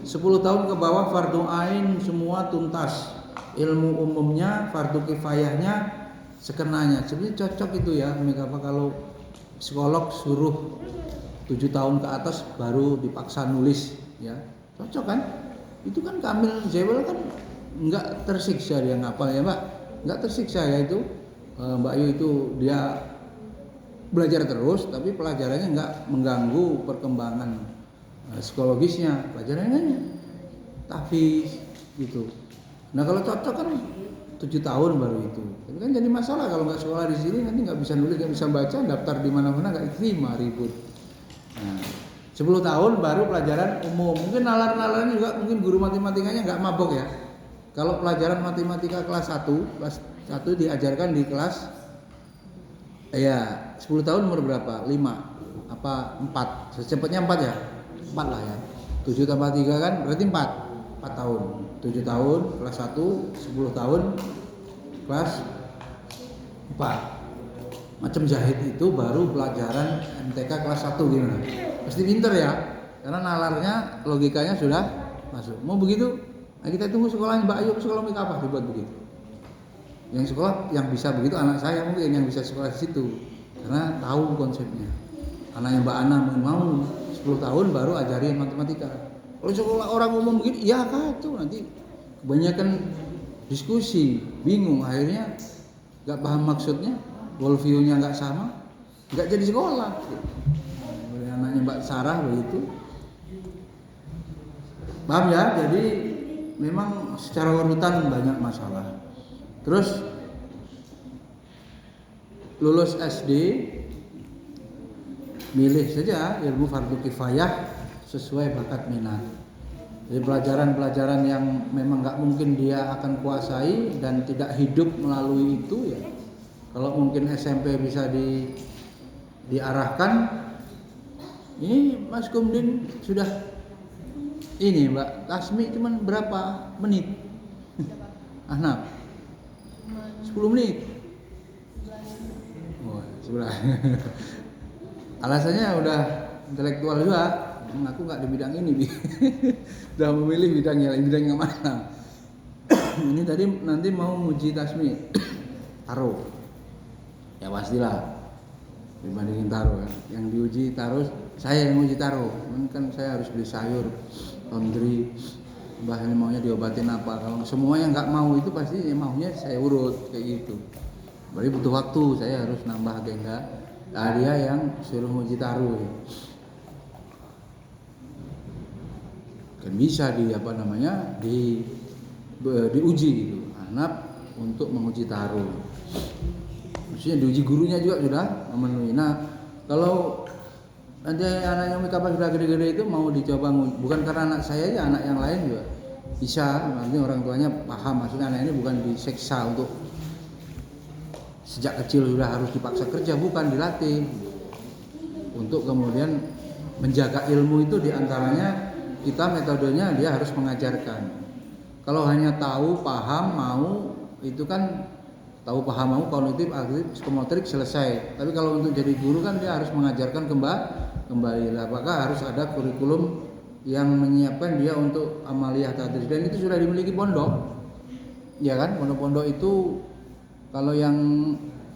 10 tahun ke bawah fardu ain semua tuntas. Ilmu umumnya, fardu kifayahnya sekenanya. Sebenarnya cocok itu ya, apa kalau psikolog suruh 7 tahun ke atas baru dipaksa nulis, ya cocok kan? Itu kan Kamil Zewel kan nggak tersiksa dia ngapal ya Mbak, nggak tersiksa ya itu. Mbak Yu itu dia belajar terus, tapi pelajarannya nggak mengganggu perkembangan psikologisnya, pelajarannya tapi gitu. Nah kalau cocok kan 7 tahun baru itu. Tapi kan jadi masalah kalau nggak sekolah di sini nanti nggak bisa nulis, nggak bisa baca, daftar di mana-mana nggak diterima, ribut. Nah, 10 tahun baru pelajaran umum. Mungkin nalar-nalarnya juga mungkin guru matematikanya nggak mabok ya. Kalau pelajaran matematika kelas 1 diajarkan di kelas ya 10 tahun umur berapa? 5 apa 4? Secepatnya 4 ya? 4 lah ya. 7 tambah 3 kan berarti 4 tahun. 7 tahun kelas 1, 10 tahun kelas 4. Macam Zahid itu baru pelajaran MTK kelas 1 gimana? Pasti pinter ya, karena nalarnya, logikanya sudah masuk. Mau begitu? Nah, kita tunggu sekolahnya Mbak Ayu, sekolah Mika apa dibuat begitu. Yang sekolah yang bisa begitu anak saya mungkin yang bisa sekolah di situ, karena tahu konsepnya. Anaknya Mbak Ana mau 10 tahun baru ajarin matematika. Kalau sekolah orang umum begini, ya kacau nanti kebanyakan diskusi, bingung, akhirnya nggak paham maksudnya. Worldview-nya nggak sama, nggak jadi sekolah. Anaknya Mbak Sarah begitu, paham ya? Jadi memang secara urutan banyak masalah. Terus lulus SD, milih saja ilmu fardu kifayah sesuai bakat minat. Jadi pelajaran-pelajaran yang memang nggak mungkin dia akan kuasai dan tidak hidup melalui itu ya. Kalau mungkin SMP bisa diarahkan, ini Mas Kumdin sudah ini Mbak Tasmi cuman berapa menit? Ahnaf 10 menit. Oh, 11. Alasannya udah intelektual juga. Aku nggak di bidang ini, udah memilih bidang yang mana. Ini tadi nanti mau uji Tasmi taruh. Ya pastilah dibandingin taruh kan. Yang diuji taruh, saya yang uji taruh. Kan saya harus beli sayur, laundry, mbah ini maunya diobatin apa. Kalau semuanya nggak mau itu pasti maunya saya urut kayak gitu. Berarti butuh waktu, saya harus nambah agenda. Nah, dia yang suruh uji taruh. Kan bisa diuji gitu. Anak untuk menguji taruh. Maksudnya diuji gurunya juga sudah memenuhi. Nah, kalau nanti anak yang mikapah sudah gede-gede itu mau dicoba, bukan karena anak saya aja, anak yang lain juga bisa, nanti orang tuanya paham, maksudnya anak ini bukan diseksa untuk sejak kecil sudah harus dipaksa kerja, bukan, dilatih untuk kemudian menjaga ilmu. Itu diantaranya kita metodenya dia harus mengajarkan. Kalau hanya tahu, paham, mau, itu kan tahu, paham, mau, kognitif, aktif, psikomotorik selesai. Tapi kalau untuk jadi guru kan dia harus mengajarkan kembali. Apakah harus ada kurikulum yang menyiapkan dia untuk amaliyah tadris, dan itu sudah dimiliki pondok, ya kan? Pondok-pondok itu kalau yang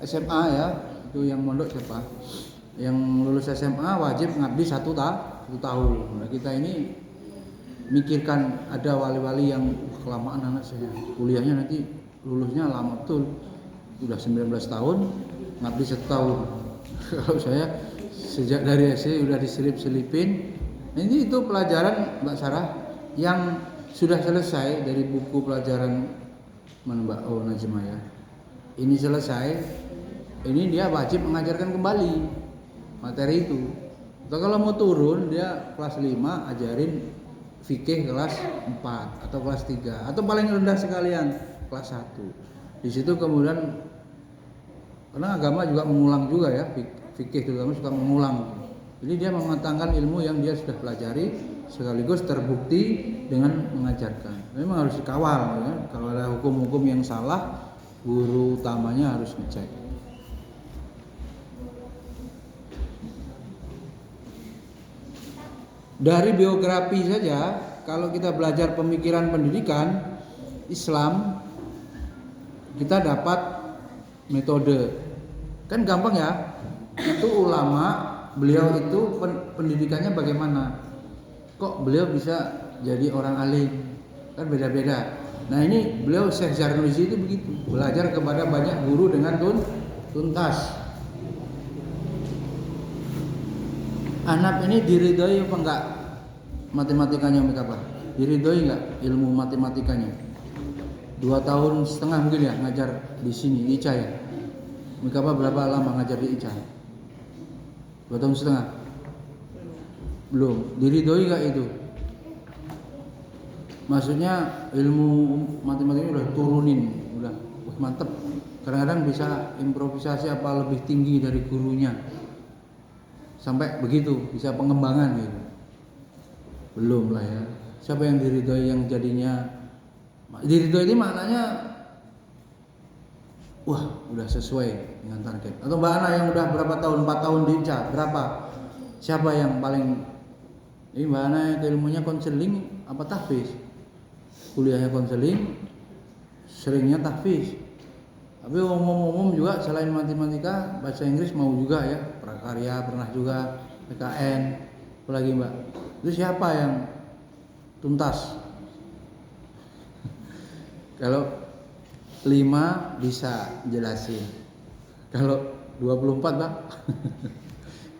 SMA ya, itu yang mondok siapa? Yang lulus SMA wajib ngabdi satu tahun. Nah, kita ini mikirkan ada wali-wali yang kelamaan anak saya kuliahnya nanti lulusnya lama betul, sudah 19 tahun ngabdi 1 tahun. Kalau saya sejak dari SD udah diselip-selipin. Ini itu pelajaran Mbak Sarah yang sudah selesai dari buku pelajaran Mbak Najma ya. Ini selesai, ini dia wajib mengajarkan kembali materi itu. Atau kalau mau turun dia kelas 5 ajarin fikih kelas 4 atau kelas 3 atau paling rendah sekalian kelas 1. Di situ kemudian karena agama juga mengulang juga ya, fikih terutama suka mengulang. Jadi dia mematangkan ilmu yang dia sudah pelajari sekaligus terbukti dengan mengajarkan. Memang harus dikawal ya. Kalau ada hukum-hukum yang salah, guru utamanya harus ngecek. Dari biografi saja, kalau kita belajar pemikiran pendidikan Islam, kita dapat metode. Kan gampang ya. Itu ulama, beliau itu pendidikannya bagaimana? Kok beliau bisa jadi orang alim? Kan beda-beda. Nah ini beliau Syekh Zarnusi itu begitu, belajar kepada banyak guru dengan tuntas. Anak ini diridhoi apa enggak matematikanya apa? Diridhoi enggak ilmu matematikanya? 2 tahun setengah mungkin ya ngajar di sini di ICA ya. Mikapa berapa lama ngajar di ICA? 2 tahun setengah? Belum. Diridhoi enggak itu? Maksudnya ilmu matematikanya udah turunin, udah mantep. Kadang-kadang bisa improvisasi apa lebih tinggi dari gurunya. Sampai begitu, bisa pengembangan gitu. Belum lah ya. Siapa yang diridhoi yang jadinya diridhoi ini maknanya wah, udah sesuai dengan target. Atau Mbak Ana yang udah berapa tahun? 4 tahun di ICA, berapa? Siapa yang paling ini Mbak Ana ilmunya konseling apa tahfiz? Kuliahnya konseling, seringnya tahfiz. Tapi umum-umum juga selain matematika, bahasa Inggris mau juga ya, prakarya pernah juga, PKN, apalagi Mbak. Itu siapa yang tuntas? Kalau 5 bisa jelasin. Kalau 24 Mbak,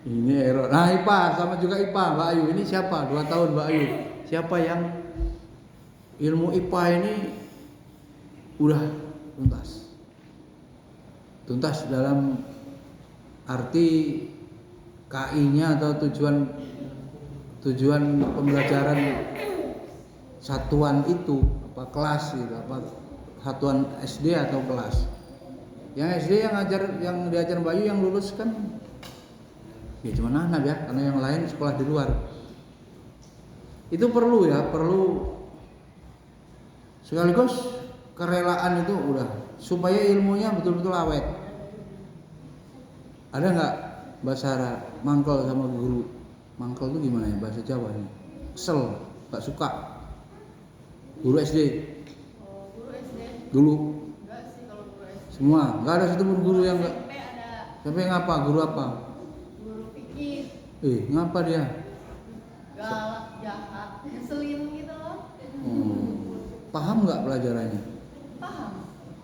ini error. Nah IPA sama juga IPA Mbak Ayu. Ini siapa? 2 tahun Mbak Ayu. Siapa yang ilmu IPA ini udah tuntas? Tuntas dalam arti KI-nya atau tujuan pembelajaran satuan itu apa kelas gitu, apa satuan SD atau kelas. Yang SD yang diajar Bayu yang lulus kan ya cuma anak ya, karena yang lain sekolah di luar. Itu perlu ya, perlu sekaligus kerelaan itu udah supaya ilmunya betul-betul awet. Ada nggak bahasa mangkel sama guru? Mangkel itu gimana ya bahasa Jawa ini? Kesel, nggak suka. Guru SD. Oh, guru SD. Dulu. Enggak sih kalau guru SD. Semua, nggak ada satupun guru yang nggak. SMP ada. Sampai ngapa? Guru apa? Guru fikih. Ngapa dia? Galak, jahat, ngeselin gitu loh. Paham nggak pelajarannya? Paham.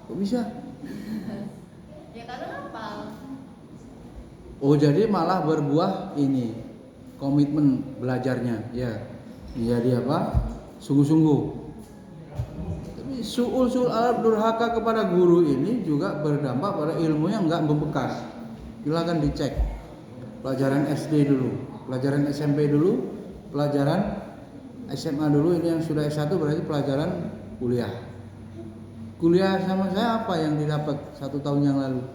Kok bisa? Ya kadang hafal. Oh jadi malah berbuah ini komitmen belajarnya ya. Jadi apa? Sungguh-sungguh. Tapi su'ul alat durhaka kepada guru ini juga berdampak pada ilmu yang enggak membekas. Silakan dicek. Pelajaran SD dulu, pelajaran SMP dulu, pelajaran SMA dulu, ini yang sudah S1 berarti pelajaran kuliah. Kuliah sama saya apa yang didapat 1 tahun yang lalu?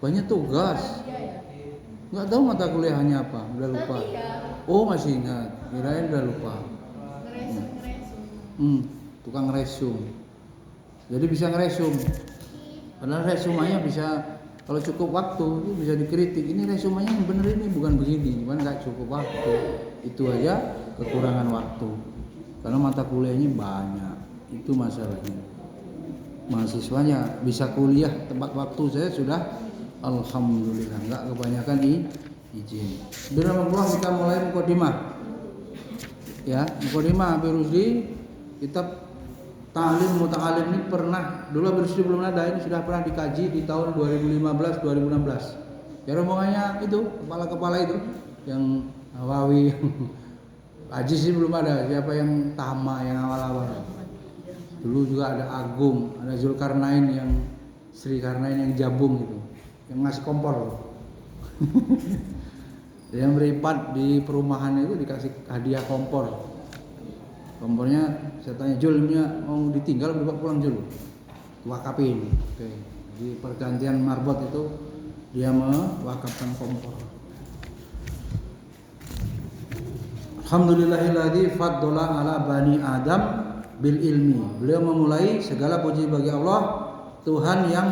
Banyak tugas. Iya ya. Nggak tahu mata kuliahnya apa, udah lupa. Tapi ya Oh masih ingat, kirain udah lupa. ngeresum. Tukang resum. Jadi bisa ngeresum. Padahal resumannya bisa, kalau cukup waktu itu bisa dikritik. Ini resumannya yang bener ini bukan begini, cuman nggak cukup waktu. Itu aja kekurangan waktu. Karena mata kuliahnya banyak, itu masalahnya. Mahasiswanya bisa kuliah tepat waktu, saya sudah alhamdulillah, nggak kebanyakan izin. Bismillah, kita mulai mukadimah. Ya, mukadimah Habib Rusdi, kitab Ta'lim Muta'alim ini pernah, dulu Habib Rusdi belum ada, ini sudah pernah dikaji di tahun 2015-2016. Ya rombongannya itu, kepala-kepala itu yang Nawawi, Haji sih belum ada, siapa yang Tama yang awal-awal. Dulu juga ada Agung, ada Zulkarnain yang Sri Karnain yang Jabung itu, yang ngasih kompor. Yang beripat di perumahan itu dikasih hadiah kompor. Kompornya saya tanya, Jul ini mau ditinggal berapa pulang Jul? Wakafin. Oke. Di pergantian marbot itu dia mewakafkan kompor. Alhamdulillahilladzi faddala ala bani Adam bil ilmi. Beliau memulai segala puji bagi Allah, Tuhan yang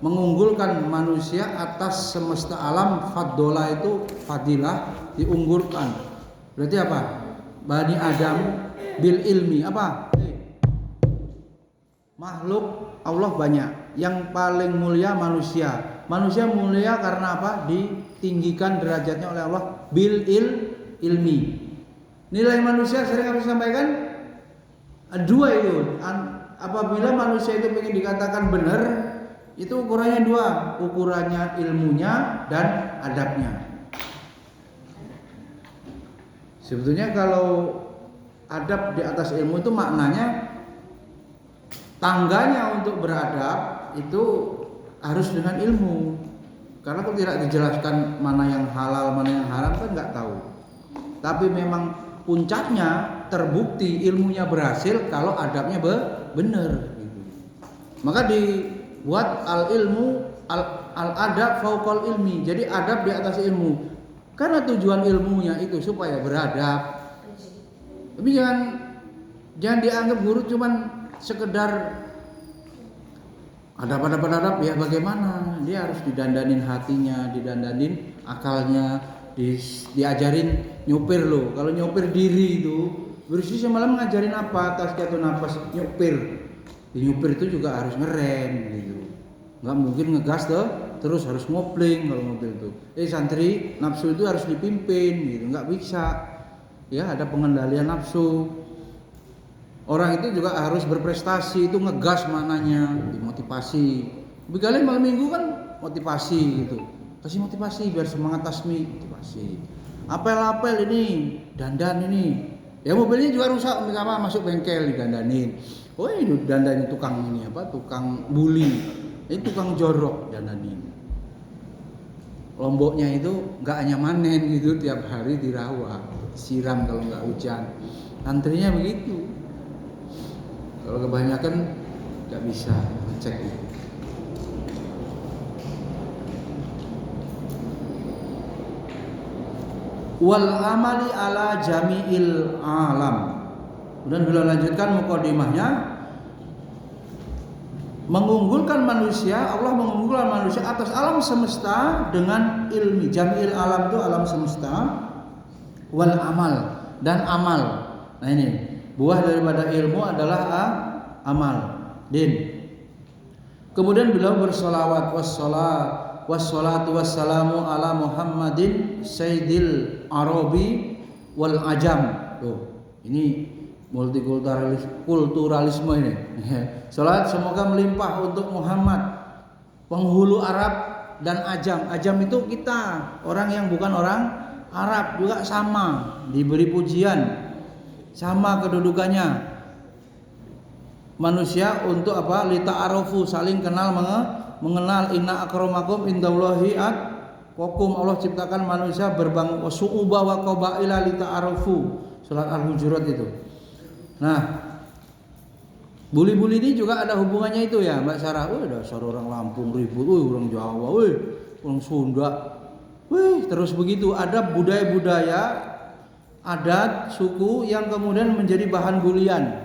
mengunggulkan manusia atas semesta alam. Faddola itu fadilah, diunggulkan. Berarti apa? Bani Adam bil ilmi apa? Makhluk Allah banyak. Yang paling mulia manusia. Manusia mulia karena apa? Ditinggikan derajatnya oleh Allah bil ilmi. Nilai manusia sering harus sampaikan dua itu. Apabila manusia itu ingin dikatakan benar, itu ukurannya dua, ukurannya ilmunya dan adabnya. Sebetulnya kalau adab di atas ilmu itu maknanya tangganya untuk beradab itu harus dengan ilmu. Karena kalau tidak dijelaskan mana yang halal, mana yang haram kan nggak tahu. Tapi memang puncaknya terbukti ilmunya berhasil kalau adabnya benar. Maka dibuat al-ilmu al-adab fauqal ilmi. Jadi adab di atas ilmu. Karena tujuan ilmunya itu supaya beradab. Tapi jangan dianggap guru cuman sekedar adab ya bagaimana? Dia harus didandanin hatinya, didandanin akalnya, diajarin nyupir loh. Kalau nyupir diri itu bersih semalam ngajarin apa? Tazkiyatun nafas nyupir. Di nyupir itu juga harus ngerem gitu. Nggak mungkin ngegas terus harus ngopling kalau mobil itu. Santri nafsu itu harus dipimpin gitu, nggak bisa. Ya ada pengendalian nafsu. Orang itu juga harus berprestasi, itu ngegas mananya, dimotivasi. Bekali malam minggu kan motivasi gitu. Kasih motivasi biar semangat tasmi, motivasi. Apel-apel ini, dandan ini. Ya mobilnya juga rusak, apa masuk bengkel didandanin. Oh ini dandanin tukang ini apa? Tukang bully. Ini tukang jorok dandanin. Lomboknya itu nggak hanya manen gitu, tiap hari dirawat, siram kalau nggak hujan. Antrinya begitu. Kalau kebanyakan nggak bisa ngecek itu. Wal amali ala jami'il alam. Kemudian beliau lanjutkan mukadimahnya, mengunggulkan manusia, Allah mengunggulkan manusia atas alam semesta dengan ilmi. Jami'il alam itu alam semesta, wal amal dan amal. Nah ini buah daripada ilmu adalah amal. Kemudian beliau bersolawat wassalatu wassalamu ala Muhammadin Sayyidil Arabi wal Ajam. Tuh, ini multikulturalisme ini. Salat semoga melimpah untuk Muhammad, penghulu Arab dan Ajam. Ajam itu kita, orang yang bukan orang Arab juga sama, diberi pujian, sama kedudukannya. Manusia untuk apa? Lita'arufu, saling kenal mengenal. Inna akramakum indallahi Kokum Allah ciptakan manusia berbang su'uba wa qabaila lita'arufu. Surat Al-Hujurat itu. Nah, buli-buli ini juga ada hubungannya itu ya, Mbak Sarah. Dasar orang Lampung ribut, orang Jawa, orang Sunda. Terus begitu ada budaya-budaya, adat, suku yang kemudian menjadi bahan bulian.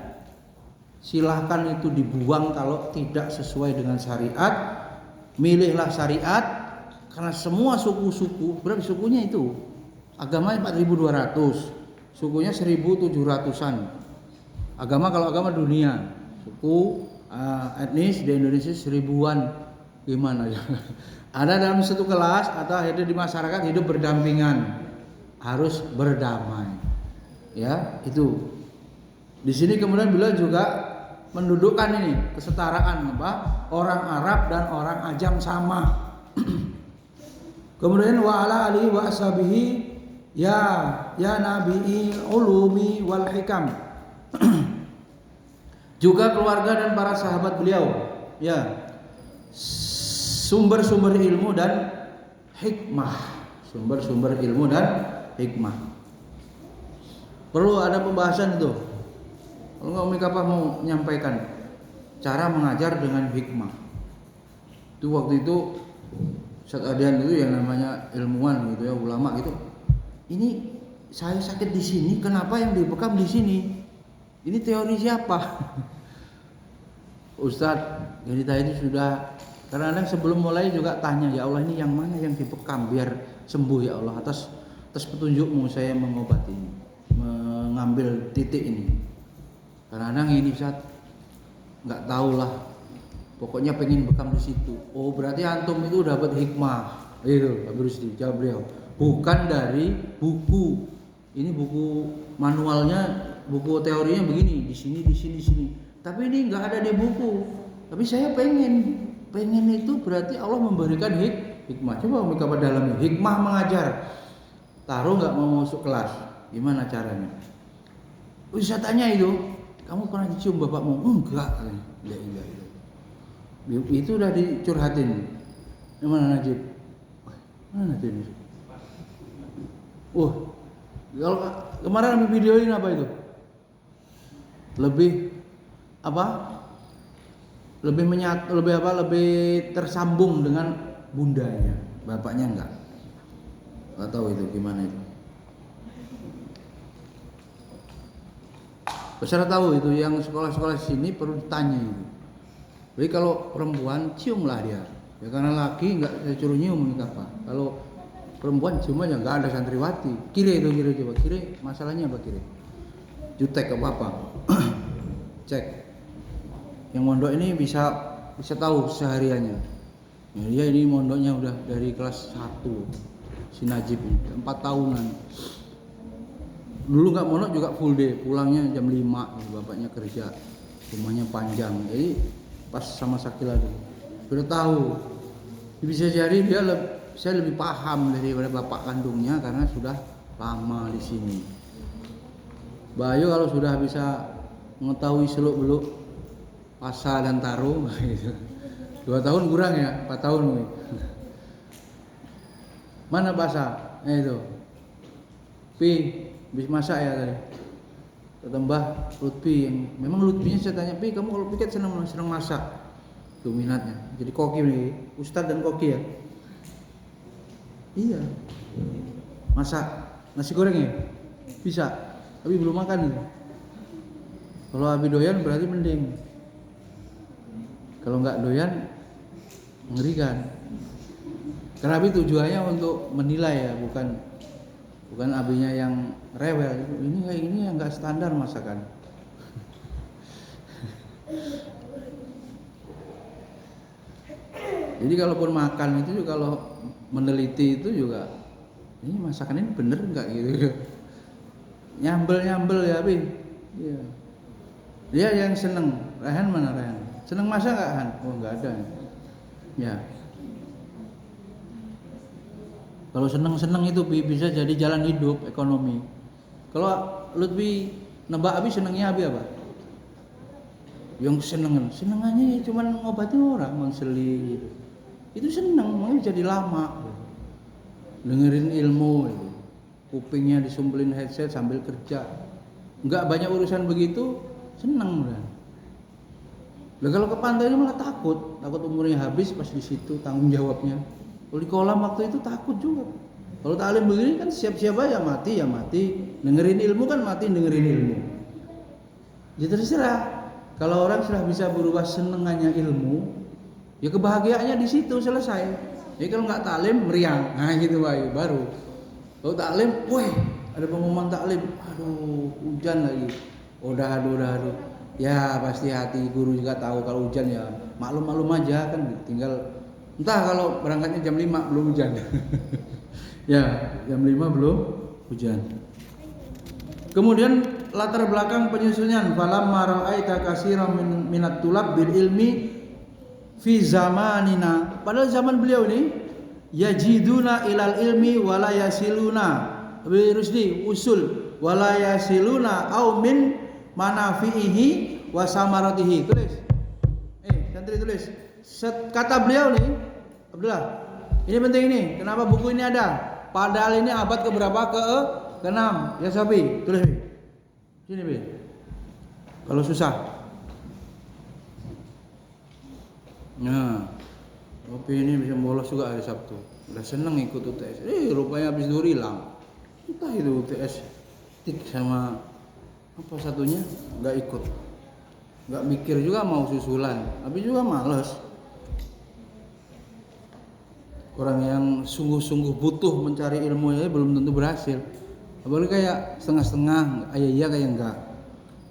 Silahkan itu dibuang kalau tidak sesuai dengan syariat. Milihlah syariat, karena semua suku-suku, berapa sukunya itu? Agamanya 4.200, sukunya 1.700-an. Agama kalau agama dunia, suku etnis di Indonesia 1000-an. Gimana ya? Ada dalam satu kelas atau ada di masyarakat hidup berdampingan, harus berdamai. Ya, itu. Di sini kemudian beliau juga mendudukkan ini kesetaraan apa? Orang Arab dan orang Ajam sama. Kemudian wa ala alihi wa ashabihi ya nabii ulumi wal hikam. Juga keluarga dan para sahabat beliau, ya. Sumber-sumber ilmu dan hikmah. Sumber-sumber ilmu dan hikmah. Perlu ada pembahasan itu. Kalau nggak Umi Kapah mau menyampaikan cara mengajar dengan hikmah. Itu waktu itu Ustaz Adian itu yang namanya ilmuwan gitu ya, ulama gitu. Ini saya sakit di sini, kenapa yang dibekam di sini? Ini teori siapa? Ustadz, jadi tadi sudah kadang-kadang sebelum mulai juga tanya, ya Allah ini yang mana yang dibekam biar sembuh ya Allah, atas petunjukmu saya mengobati ini, mengambil titik ini. Kadang-kadang ini Ustadz nggak tahu lah, pokoknya pengen bekam di situ. Oh berarti antum itu dapat hikmah, itu Pak Rusdi jawab beliau. Bukan dari buku, ini buku manualnya, buku teorinya begini, di sini. Tapi ini nggak ada di buku. Tapi saya pengen itu berarti Allah memberikan hikmah. Coba mereka dalamnya, hikmah mengajar. Taruh nggak mau masuk kelas, gimana caranya? Saya tanya itu. Kamu pernah dicium bapakmu? Enggak. Ya. Itu udah dicurhatin. Yang mana Najib? Mana Najib? Kalau kemarin ambil videoin apa itu? Lebih tersambung dengan bundanya. Bapaknya enggak tahu itu gimana itu. Peserta tahu itu yang sekolah-sekolah sini perlu ditanya itu. Jadi kalau perempuan ciumlah dia. Ya karena laki enggak saya suruh nyium apa. Kalau perempuan cium aja enggak ada santriwati. Kiri coba. Kiri masalahnya apa kiri? Jutek apa? Cek. Yang mondok ini bisa tahu sehariannya. Ya, dia ini mondoknya udah dari kelas 1 si Najib ini 4 tahunan. Dulu nggak mondok juga full day, pulangnya jam 5, bapaknya kerja, rumahnya panjang, jadi pas sama Sakila dulu, sudah tahu. Bisa jadi saya lebih paham daripada bapak kandungnya karena sudah lama di sini. Bayu kalau sudah bisa mengetahui seluk-beluk Pasa dan Taruh, 2 tahun kurang ya, 4 tahun mungkin. Mana Pasa? Itu. Pi, bis masak ya tadi. Tambah Lutfi yang memang Lutfinya saya tanya, Pi kamu kalau piket senang masak? Itu minatnya. Jadi koki nih, Ustadz dan koki ya. Iya. Masak nasi goreng ya? Bisa. Tapi belum makan itu. Kalau Abi doyan berarti mending. Kalau nggak doyan mengerikan. Karena Abi tujuannya untuk menilai ya, bukan Abinya yang rewel. Ini kayak gini yang nggak standar masakan. Jadi kalaupun makan itu juga, kalau meneliti itu juga, ini masakan ini bener nggak gitu? Nyambel ya Abi. Iya. Dia yang seneng. Rehan mana Rehan? Seneng masak nggak Han? Oh nggak ada. Ya. Kalau seneng itu bisa jadi jalan hidup, ekonomi. Kalau Lutfi nebak Abi senengnya Abi apa? Yang senengannya cuma ngobatin orang, menseling gitu. Itu seneng, makanya jadi lama. dengerin ilmu itu. Kupingnya disumpelin headset sambil kerja. Enggak banyak urusan begitu, senang udah. Lah kalau ke pantai ini malah takut umurnya habis pas di situ tanggung jawabnya. Kalau di kolam waktu itu takut juga. Kalau taklim begini kan siap-siap aja mati ya mati. Dengerin ilmu kan mati dengerin ilmu. Ya terserah. Kalau orang sudah bisa berubah senengannya ilmu, ya kebahagiaannya di situ selesai. Jadi kalau nggak taklim meriang, nah gitu baru. Kalau taklim, woi ada pengumuman taklim, aduh hujan lagi, udah aduh. Ya pasti hati guru juga tahu kalau hujan ya maklum aja kan, tinggal entah kalau berangkatnya jam 5 belum hujan. Ya jam 5 belum hujan. Kemudian latar belakang penyusunan falamma ra'aita katsiran minat tulab bil ilmi fi zamanina. Padahal zaman beliau ini yajiduna ilal ilmi wala yasiluna. Rusdi usul wala yasiluna au min manafihi wa samaratihi. Tulis. Santri tulis. Kata beliau nih, Abdullah. Ini penting ini. Kenapa buku ini ada? Padahal ini abad keberapa? Ke-6. Ya Sabi, tulis. Sini, Bi. Kalau susah. Nah, Kopi ini bisa bolos juga hari Sabtu. Udah seneng ikut UTS. Rupanya habis zuhur hilang. Entah itu UTS tik sama apa satunya nggak ikut. Nggak mikir juga mau susulan. Tapi juga males. Orang yang sungguh-sungguh butuh mencari ilmu ya belum tentu berhasil. Apalagi kayak setengah-setengah, iya kayak enggak.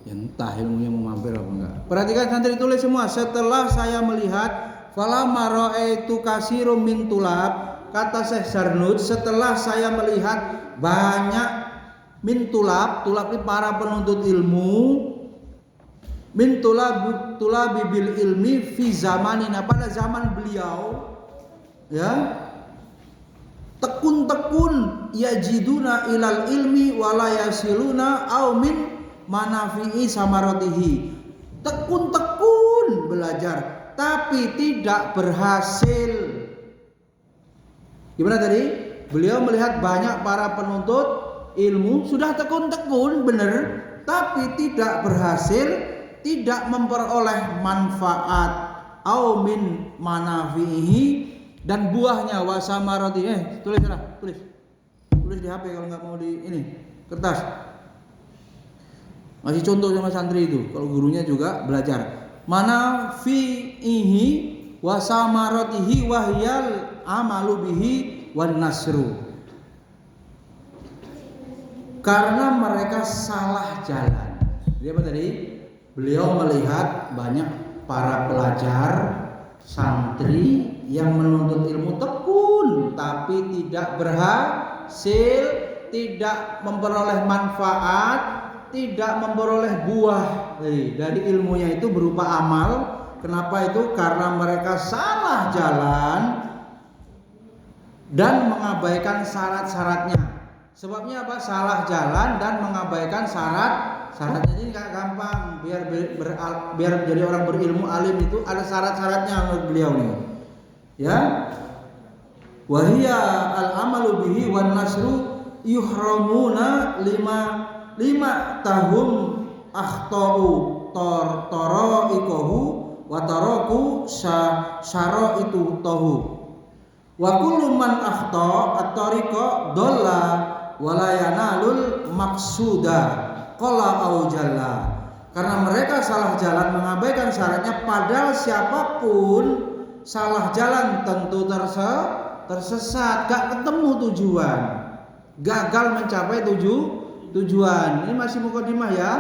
Ya entah ilmunya mau mampir apa enggak. Perhatikan santri tulis semua. Setelah saya melihat falamma ra'aitu katsirum min tulab, kata Syekh Zarnud, setelah saya melihat banyak min tulab ini para penuntut ilmu, min tulabi bil ilmi fi zamanina, pada zaman beliau, ya, tekun yajiduna ilal ilmi wala yasiluna au min manafi'i samaratihi. Tekun belajar tapi tidak berhasil. Gimana tadi? Beliau melihat banyak para penuntut ilmu sudah tekun benar, tapi tidak berhasil, tidak memperoleh manfaat au min manafihi, dan buahnya wasamarati. Tulis di HP kalau nggak mau di ini kertas. Masih contoh sama santri itu. Kalau gurunya juga belajar. Manafihi wasamaratihi wahyal amalu bihi wan nasru. Karena mereka salah jalan. Jadi apa tadi? Beliau melihat banyak para pelajar santri yang menuntut ilmu tekun tapi tidak berhasil, tidak memperoleh manfaat, tidak memperoleh buah dari ilmunya itu berupa amal. Kenapa itu? Karena mereka salah jalan dan mengabaikan syarat-syaratnya. Sebabnya apa? Salah jalan dan mengabaikan syaratnya. Ini gak gampang. Biar jadi orang berilmu alim itu ada syarat-syaratnya menurut beliau nih. Ya, wahia al-amalu bihi wan nasru yuhramuna lima tahun akhtau taraikahu wa taraku syara itu tahu wa kullu man akhta at-tariqa dhalla wala yanalul maqsuda qala au jalla. Karena mereka salah jalan mengabaikan syaratnya, padahal siapapun salah jalan tentu tersesat, gak ketemu tujuan, gagal mencapai tujuan. Ini masih mukadimah ya.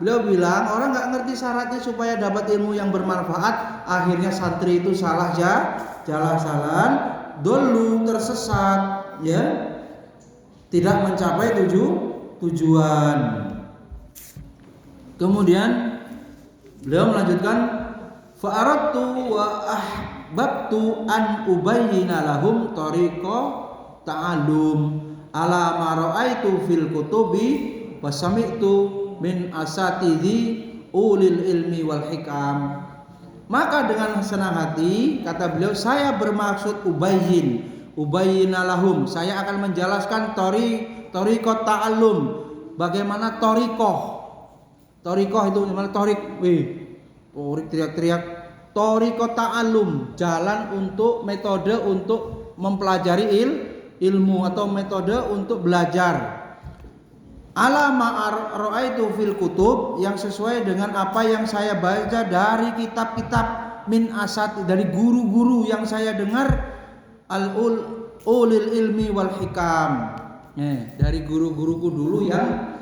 Beliau bilang orang gak ngerti syaratnya supaya dapat ilmu yang bermanfaat, akhirnya santri itu salah jalan, dolu tersesat, ya, tidak mencapai tujuan. Kemudian beliau melanjutkan fa'aradtu wa ahbabtu an ubayyina lahum tariqa ta'allum ala ma ra'aitu fil kutubi wa sami'tu min asatidhi ulil ilmi wal hikam. Maka dengan senang hati, kata beliau, saya bermaksud ubayyin ubayyina lahum, saya akan menjelaskan thariqat ta'allum, bagaimana thariqah itu gimana thorik, thorik teriak-teriak, thariqat ta'allum, jalan untuk metode untuk mempelajari ilmu atau metode untuk belajar. Ala ma'arra'aitu fil kutub, yang sesuai dengan apa yang saya baca dari kitab-kitab, min asat, dari guru-guru yang saya dengar, ulil ilmi wal hikam, dari guru-guruku dulu yang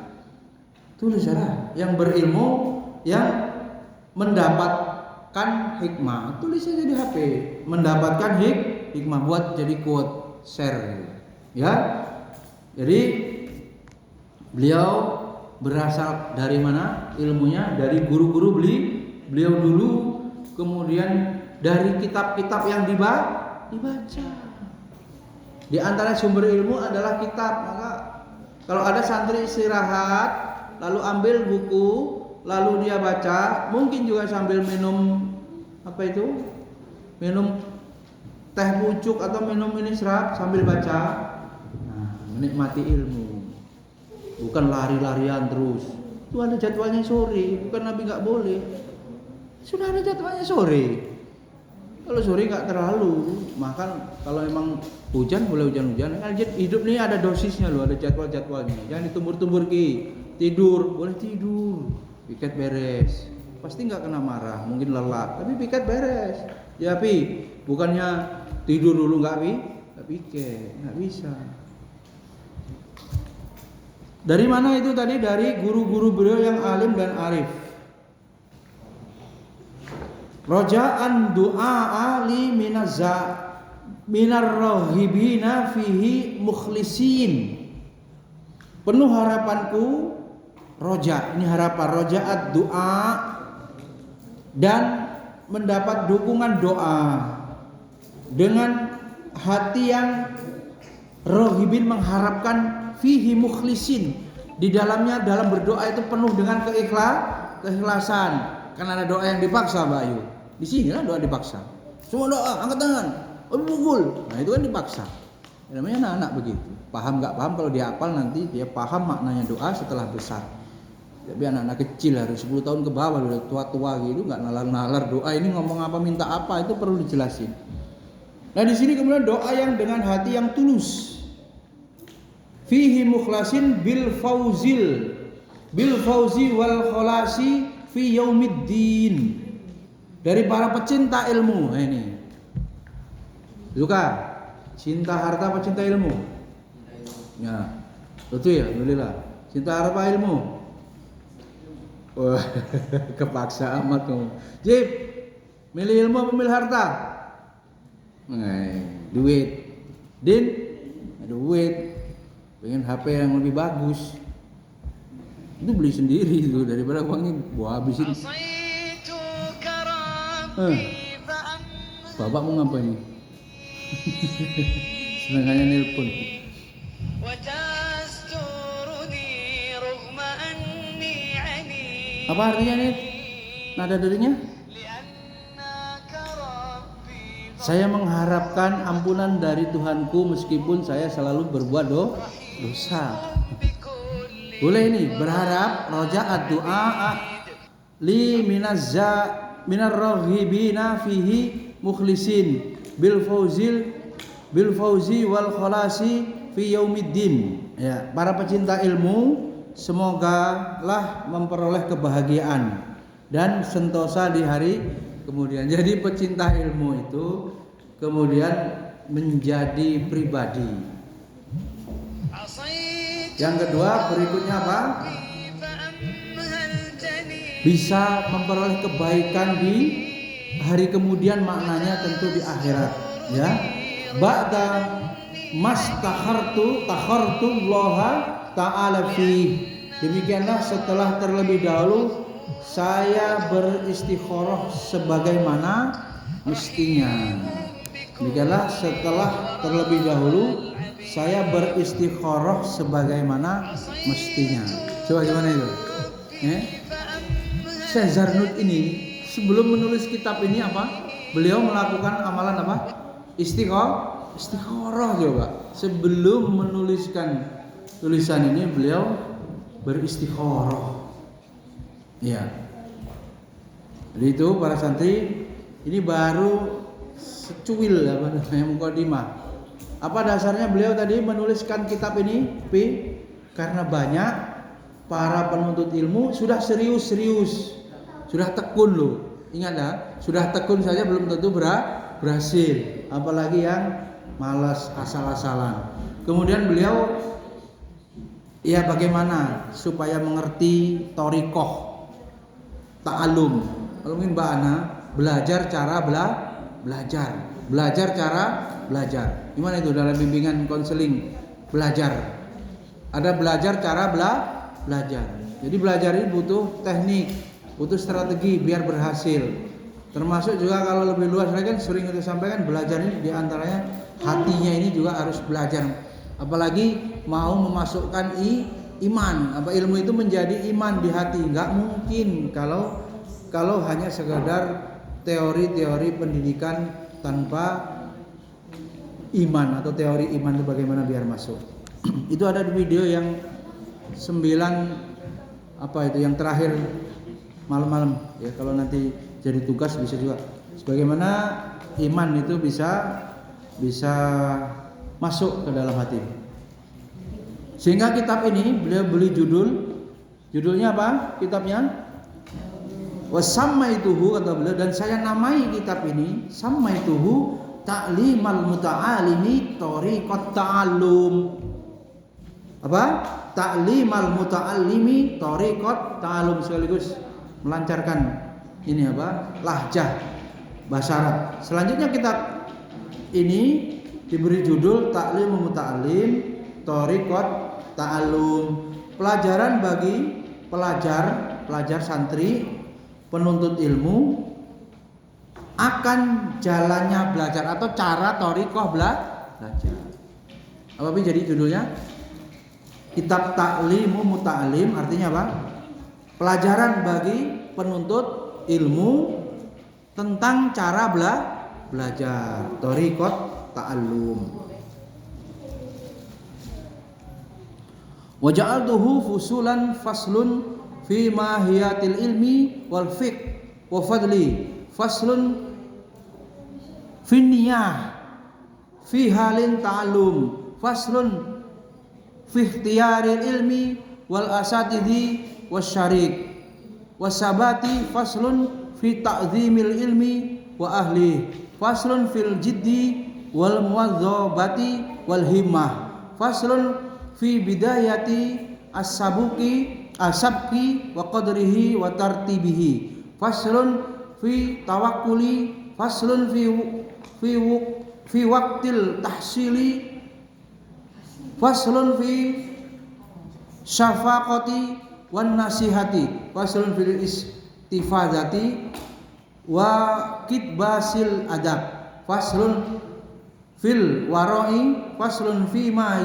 tulis yang berilmu, yang mendapatkan hikmah, tulis aja di HP, mendapatkan hikmah, buat jadi quote, share ya. Jadi beliau berasal dari mana ilmunya? Dari guru-guru beliau dulu, kemudian dari kitab-kitab yang dibaca. Di antara sumber ilmu adalah kitab. Maka kalau ada santri istirahat, lalu ambil buku, lalu dia baca, mungkin juga sambil minum minum teh pucuk atau minum ini serap sambil baca. Nah, menikmati ilmu. Bukan lari-larian terus. Itu ada jadwalnya sore, bukan Nabi nggak boleh. Sudah ada jadwalnya sore. Kalau sore nggak terlalu, maka kalau emang hujan boleh hujan-hujan. Hidup ini ada dosisnya loh, ada jadwal-jadwalnya. Jangan ditumbur-tumbur tidur, boleh tidur. Piket beres, pasti nggak kena marah, mungkin lelah, tapi piket beres. Ya bukannya tidur dulu nggak piket, nggak bisa. Dari mana itu tadi? Dari guru-guru beliau yang alim dan arif. Roja'an du'a ali minar rohibina fihi mukhlisin. Penuh harapanku, roja, ini harapan, roja'at du'a, dan mendapat dukungan doa dengan hati yang rohibin, mengharapkan, fihi mukhlisin, di dalamnya, dalam berdoa itu penuh dengan keikhlasan. Karena ada doa yang dipaksa, Mbak Ayu. Di sini lah doa dipaksa. Semua doa, angkat tangan, pukul. Nah itu kan dipaksa. Namanya anak-anak begitu. Paham nggak paham, kalau dia hafal nanti dia paham maknanya doa setelah besar. Tapi anak-anak kecil harus 10 tahun ke bawah, udah tua-tua gitu, nggak nalar-nalar doa ini ngomong apa, minta apa, itu perlu dijelasin. Nah di sini kemudian doa yang dengan hati yang tulus. Fihi mukhlasin bil fauzi wal kholasi fi yaumiddin, dari para pecinta ilmu. Nah, ini suka cinta harta apa cinta ilmu? Ya betul ya, alhamdulillah. Cinta harta ilmu. Wah, kepaksa amat kamu. Jip, milih ilmu apa milih harta? Duit. Din, duit. Pengen HP yang lebih bagus, itu beli sendiri itu, daripada uangnya gua habisin. Bapak mau ngapain nih? Senangannya nelpon. Apa artinya nih? Nada darinya? Saya mengharapkan ampunan dari Tuhanku meskipun saya selalu berbuat dosa. Boleh ini berharap, roja'at du'a li minar rohibina fihi mukhlisin bil fauzi wal kholasi fi yaumiddin. Ya, para pecinta ilmu semoga lah memperoleh kebahagiaan dan sentosa di hari kemudian. Jadi pecinta ilmu itu kemudian menjadi pribadi. Yang kedua, berikutnya apa? Bisa memperoleh kebaikan di hari kemudian, maknanya tentu di akhirat, ya. Ba'da takhartu Allah ta'ala fi. Demikianlah setelah terlebih dahulu saya beristikharah sebagaimana mestinya. Demikianlah setelah terlebih dahulu saya beristikharah sebagaimana mestinya. Coba gimana itu? Syekh Zarnud ini sebelum menulis kitab ini apa? Beliau melakukan amalan apa? Istikharah. Istikharah coba. Sebelum menuliskan tulisan ini beliau beristikharah. Ya. Jadi itu para santri, ini baru secuil apa namanya mukadimah. Apa dasarnya beliau tadi menuliskan kitab ini? Karena banyak para penuntut ilmu sudah serius-serius, sudah tekun loh. Ingat ya, sudah tekun saja belum tentu berhasil, apalagi yang malas asal-asalan. Kemudian beliau ya bagaimana supaya mengerti thoriqah ta'alum. Kalau mungkin Mbak Ana belajar cara belajar cara belajar. Gimana itu dalam bimbingan konseling belajar? Ada belajar cara belajar. Jadi belajar ini butuh teknik, butuh strategi biar berhasil. Termasuk juga kalau lebih luas lagi kan sering kita sampaikan belajar ini diantaranya hatinya ini juga harus belajar. Apalagi mau memasukkan iman, apa ilmu itu menjadi iman di hati. Nggak mungkin kalau hanya sekedar teori-teori pendidikan tanpa iman, atau teori iman itu bagaimana biar masuk. Itu ada di video yang 9 apa itu yang terakhir malam-malam ya, kalau nanti jadi tugas bisa juga bagaimana iman itu bisa masuk ke dalam hati. Sehingga kitab ini beliau beli judulnya apa kitabnya? Wasammaituhu, kata beliau, dan saya namai kitab ini sammaituhu ta'limal muta'alimi thoriqat ta'allum. Apa? Ta'limal muta'allimi thoriqat ta'allum, sekaligus melancarkan ini apa? Lahjah bahasa Arab. Selanjutnya kitab ini diberi judul Ta'limul Muta'allim thoriqat ta'allum. Pelajaran bagi pelajar santri penuntut ilmu akan jalannya belajar atau cara thoriqah belajar. Apa jadi judulnya? Kitab Ta'limul Muta'allim, artinya apa? Pelajaran bagi penuntut ilmu tentang cara belajar, thoriqat ta'allum. Wa ja'altuhu fusulan faslun fi mahiyatil ilmi wal fiqh wa fadli, faslun fi niyah fi halin ta'allum, faslun fi ikhtiyaril ilmi wal asatidhi wasyarik wasabati, faslun fi ta'zimil ilmi wa ahli, faslun fil jiddi wal muwadzabati wal himmah, faslun fi bidayati asabki wa qadrihi wa tartibihi, faslun fi tawakkuli, faslun fi waqtil tahsili, faslun fi syafaqati wan nasihati, faslun fil istifadati wa kitbasil adab, faslun fil warai, faslun fi ma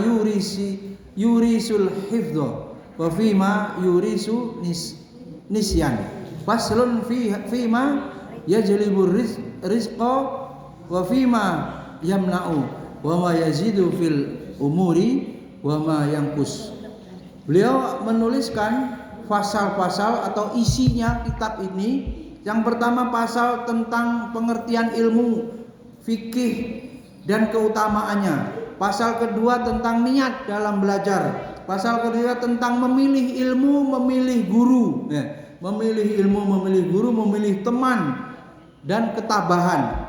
yurisul hifdho wa fi ma yurisu nisyan, faslun fi ma yajlibur rizqa wa fi ma yamna'u wa ma yazidu fil umuri wa ma yanqus. Beliau menuliskan pasal-pasal atau isinya kitab ini. Yang pertama pasal tentang pengertian ilmu fikih dan keutamaannya. Pasal kedua tentang niat dalam belajar. Pasal kedua tentang memilih ilmu, memilih guru, memilih ilmu, memilih guru, memilih teman dan ketabahan.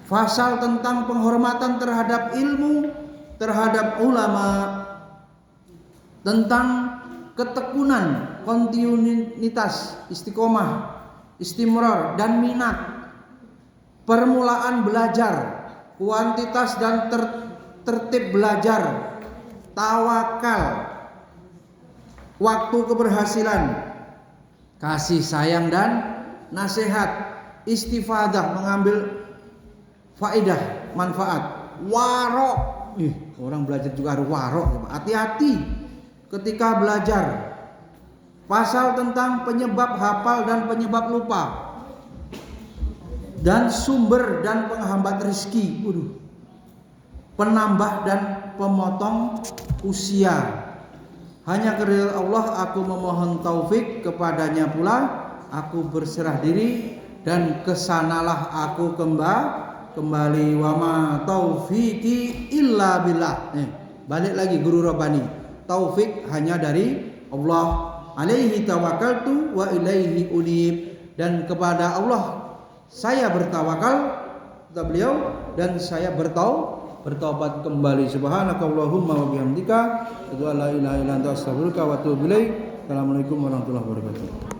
Pasal tentang penghormatan terhadap ilmu, terhadap ulama, tentang ketekunan, kontinuitas, istiqomah, istimrar dan minat, permulaan belajar, kuantitas dan tertib belajar, tawakal, waktu keberhasilan, kasih sayang dan nasihat, istifadah, mengambil faedah, manfaat, warok. Orang belajar juga harus warok, hati-hati ketika belajar. Pasal tentang penyebab hafal dan penyebab lupa, dan sumber dan penghambat rezeki. penambah dan pemotong usia. Hanya kepada Allah aku memohon taufik, kepadanya pula aku berserah diri, dan kesanalah aku kembali. Wa ma taufiki illa billah. Balik lagi guru Rabbani. Taufik hanya dari Allah. Alaihi tawakkaltu wa ilaihi unib. Dan kepada Allah saya bertawakal, kata beliau, dan saya bertaubat kembali. Subhanakallahumma wa bihamdika, asyhadu an la ilaha illa anta, astaghfiruka wa atubu ilaik. Assalamualaikum warahmatullahi wabarakatuh.